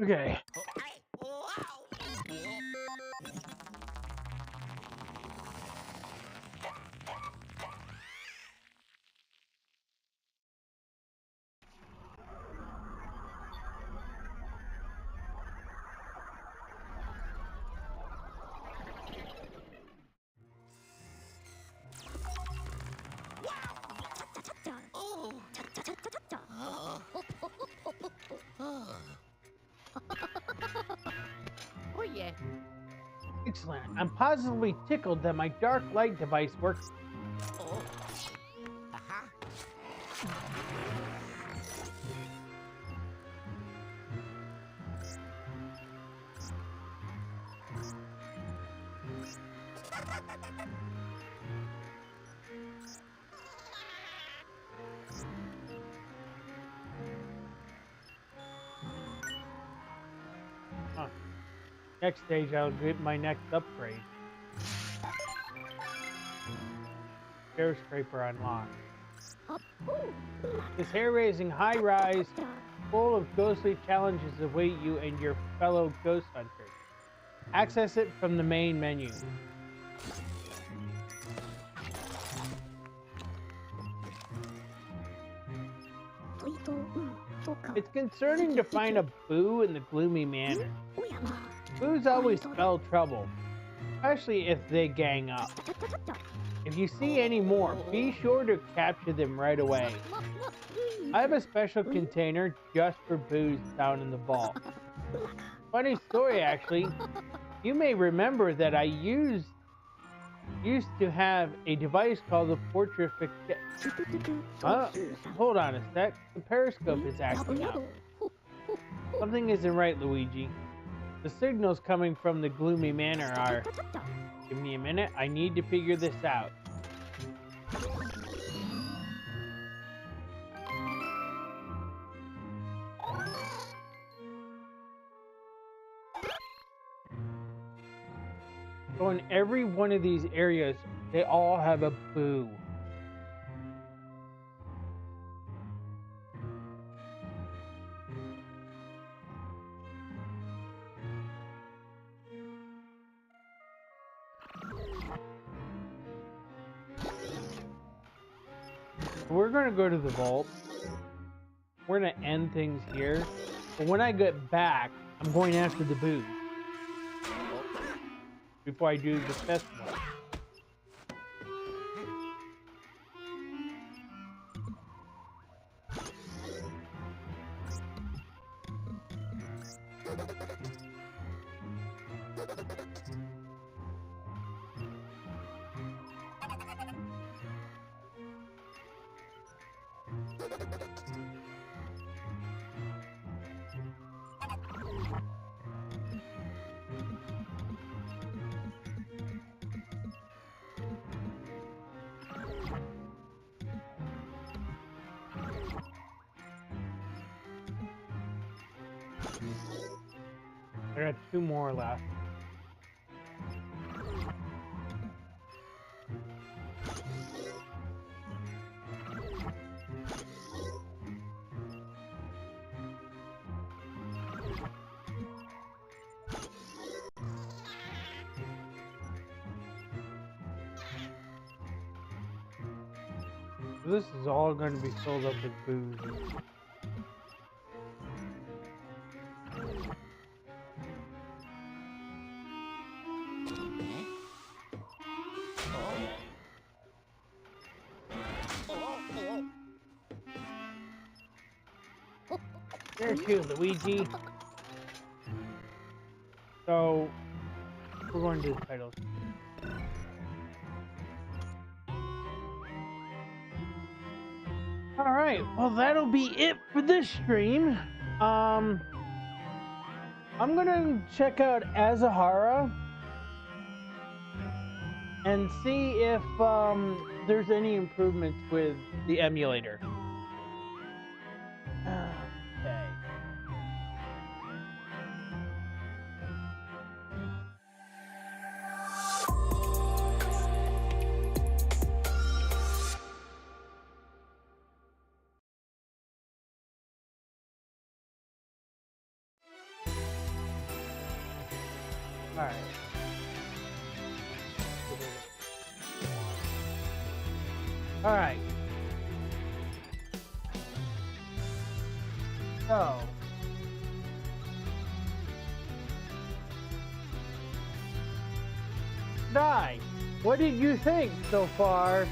Okay. Oh, yeah. Excellent. I'm positively tickled that my dark light device works. Oh. Aha. Next stage, I'll get my next upgrade. Hair scraper unlocked. This hair-raising high-rise full of ghostly challenges await you and your fellow ghost hunters. Access it from the main menu. It's concerning to find a Boo in the gloomy manor. Boos always spell trouble, especially if they gang up. If you see any more, be sure to capture them right away. I have a special container just for Boos down in the vault. Funny story, actually. You may remember that I used to have a device called the Portrific. Hold on a sec. The periscope is acting up. Something isn't right, Luigi. The signals coming from the gloomy manor are... Give me a minute. I need to figure this out. So in every one of these areas, they all have a Boo. We're going to go to the vault. We're going to end things here. But when I get back, I'm going after the Boo. Before I do the festival. I got 2 more left. This is all going to be filled up with booze. There too, Luigi. So, we're going to the titles. Alright, well that'll be it for this stream. I'm gonna check out Azahara and see if there's any improvements with the emulator. Okay. Alright. Alright. So. Di, what did you think so far?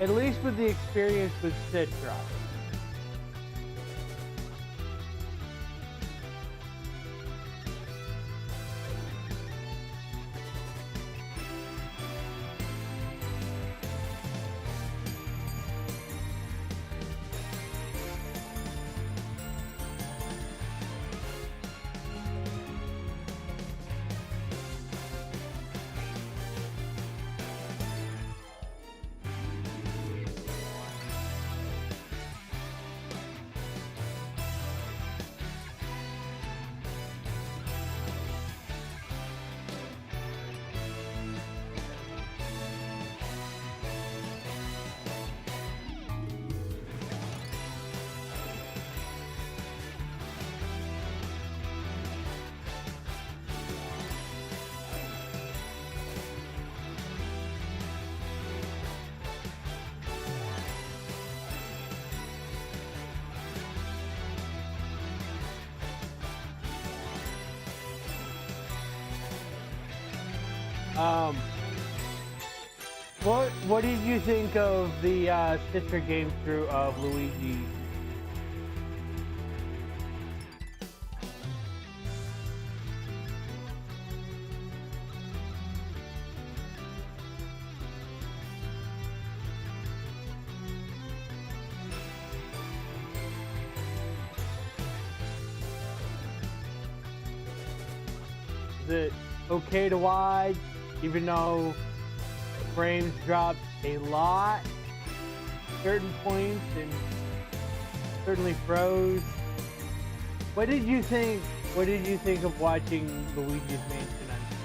At least with the experience with Citra. Um, what did you think of the Citra game through of Luigi? Is it okay to watch, even though frames dropped a lot at certain points and certainly froze? What did you think? What did you think of watching Luigi's Mansion on Twitch?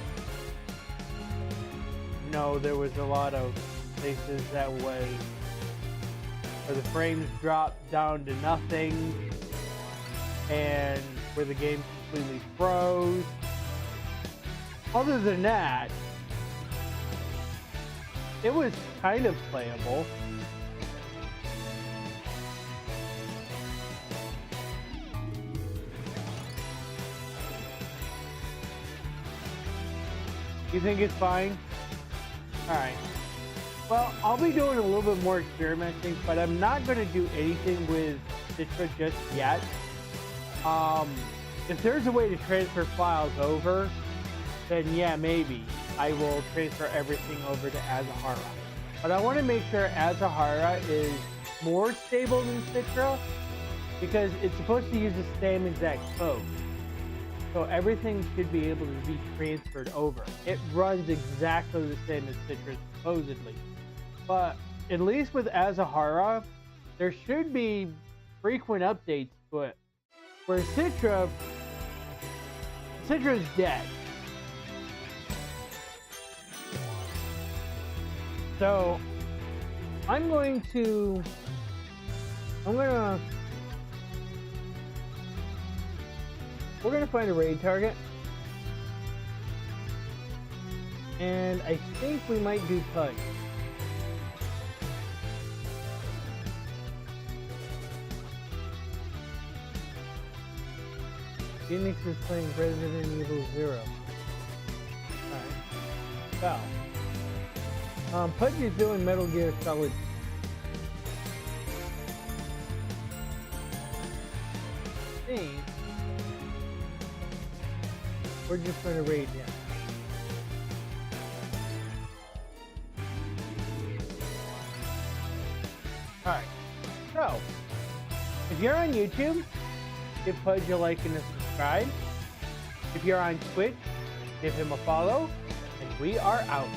No, there was a lot of places that was where the frames dropped down to nothing and where the game completely froze. Other than that, it was kind of playable. You think it's fine? Alright. Well, I'll be doing a little bit more experimenting, but I'm not going to do anything with Citra just yet. If there's a way to transfer files over, then yeah, maybe I will transfer everything over to Azahara. But I want to make sure Azahara is more stable than Citra, because it's supposed to use the same exact code. So everything should be able to be transferred over. It runs exactly the same as Citra, supposedly. But at least with Azahara, there should be frequent updates to it. Where Citra's dead. So we're gonna find a raid target, and I think we might do Pudge. Phoenix is playing Resident Evil 0. Alright. Well. Pudge is doing Metal Gear Solid. I think we're just going to raid him. Alright. So, if you're on YouTube, give Pudge a like and a subscribe. If you're on Twitch, give him a follow. And we are out.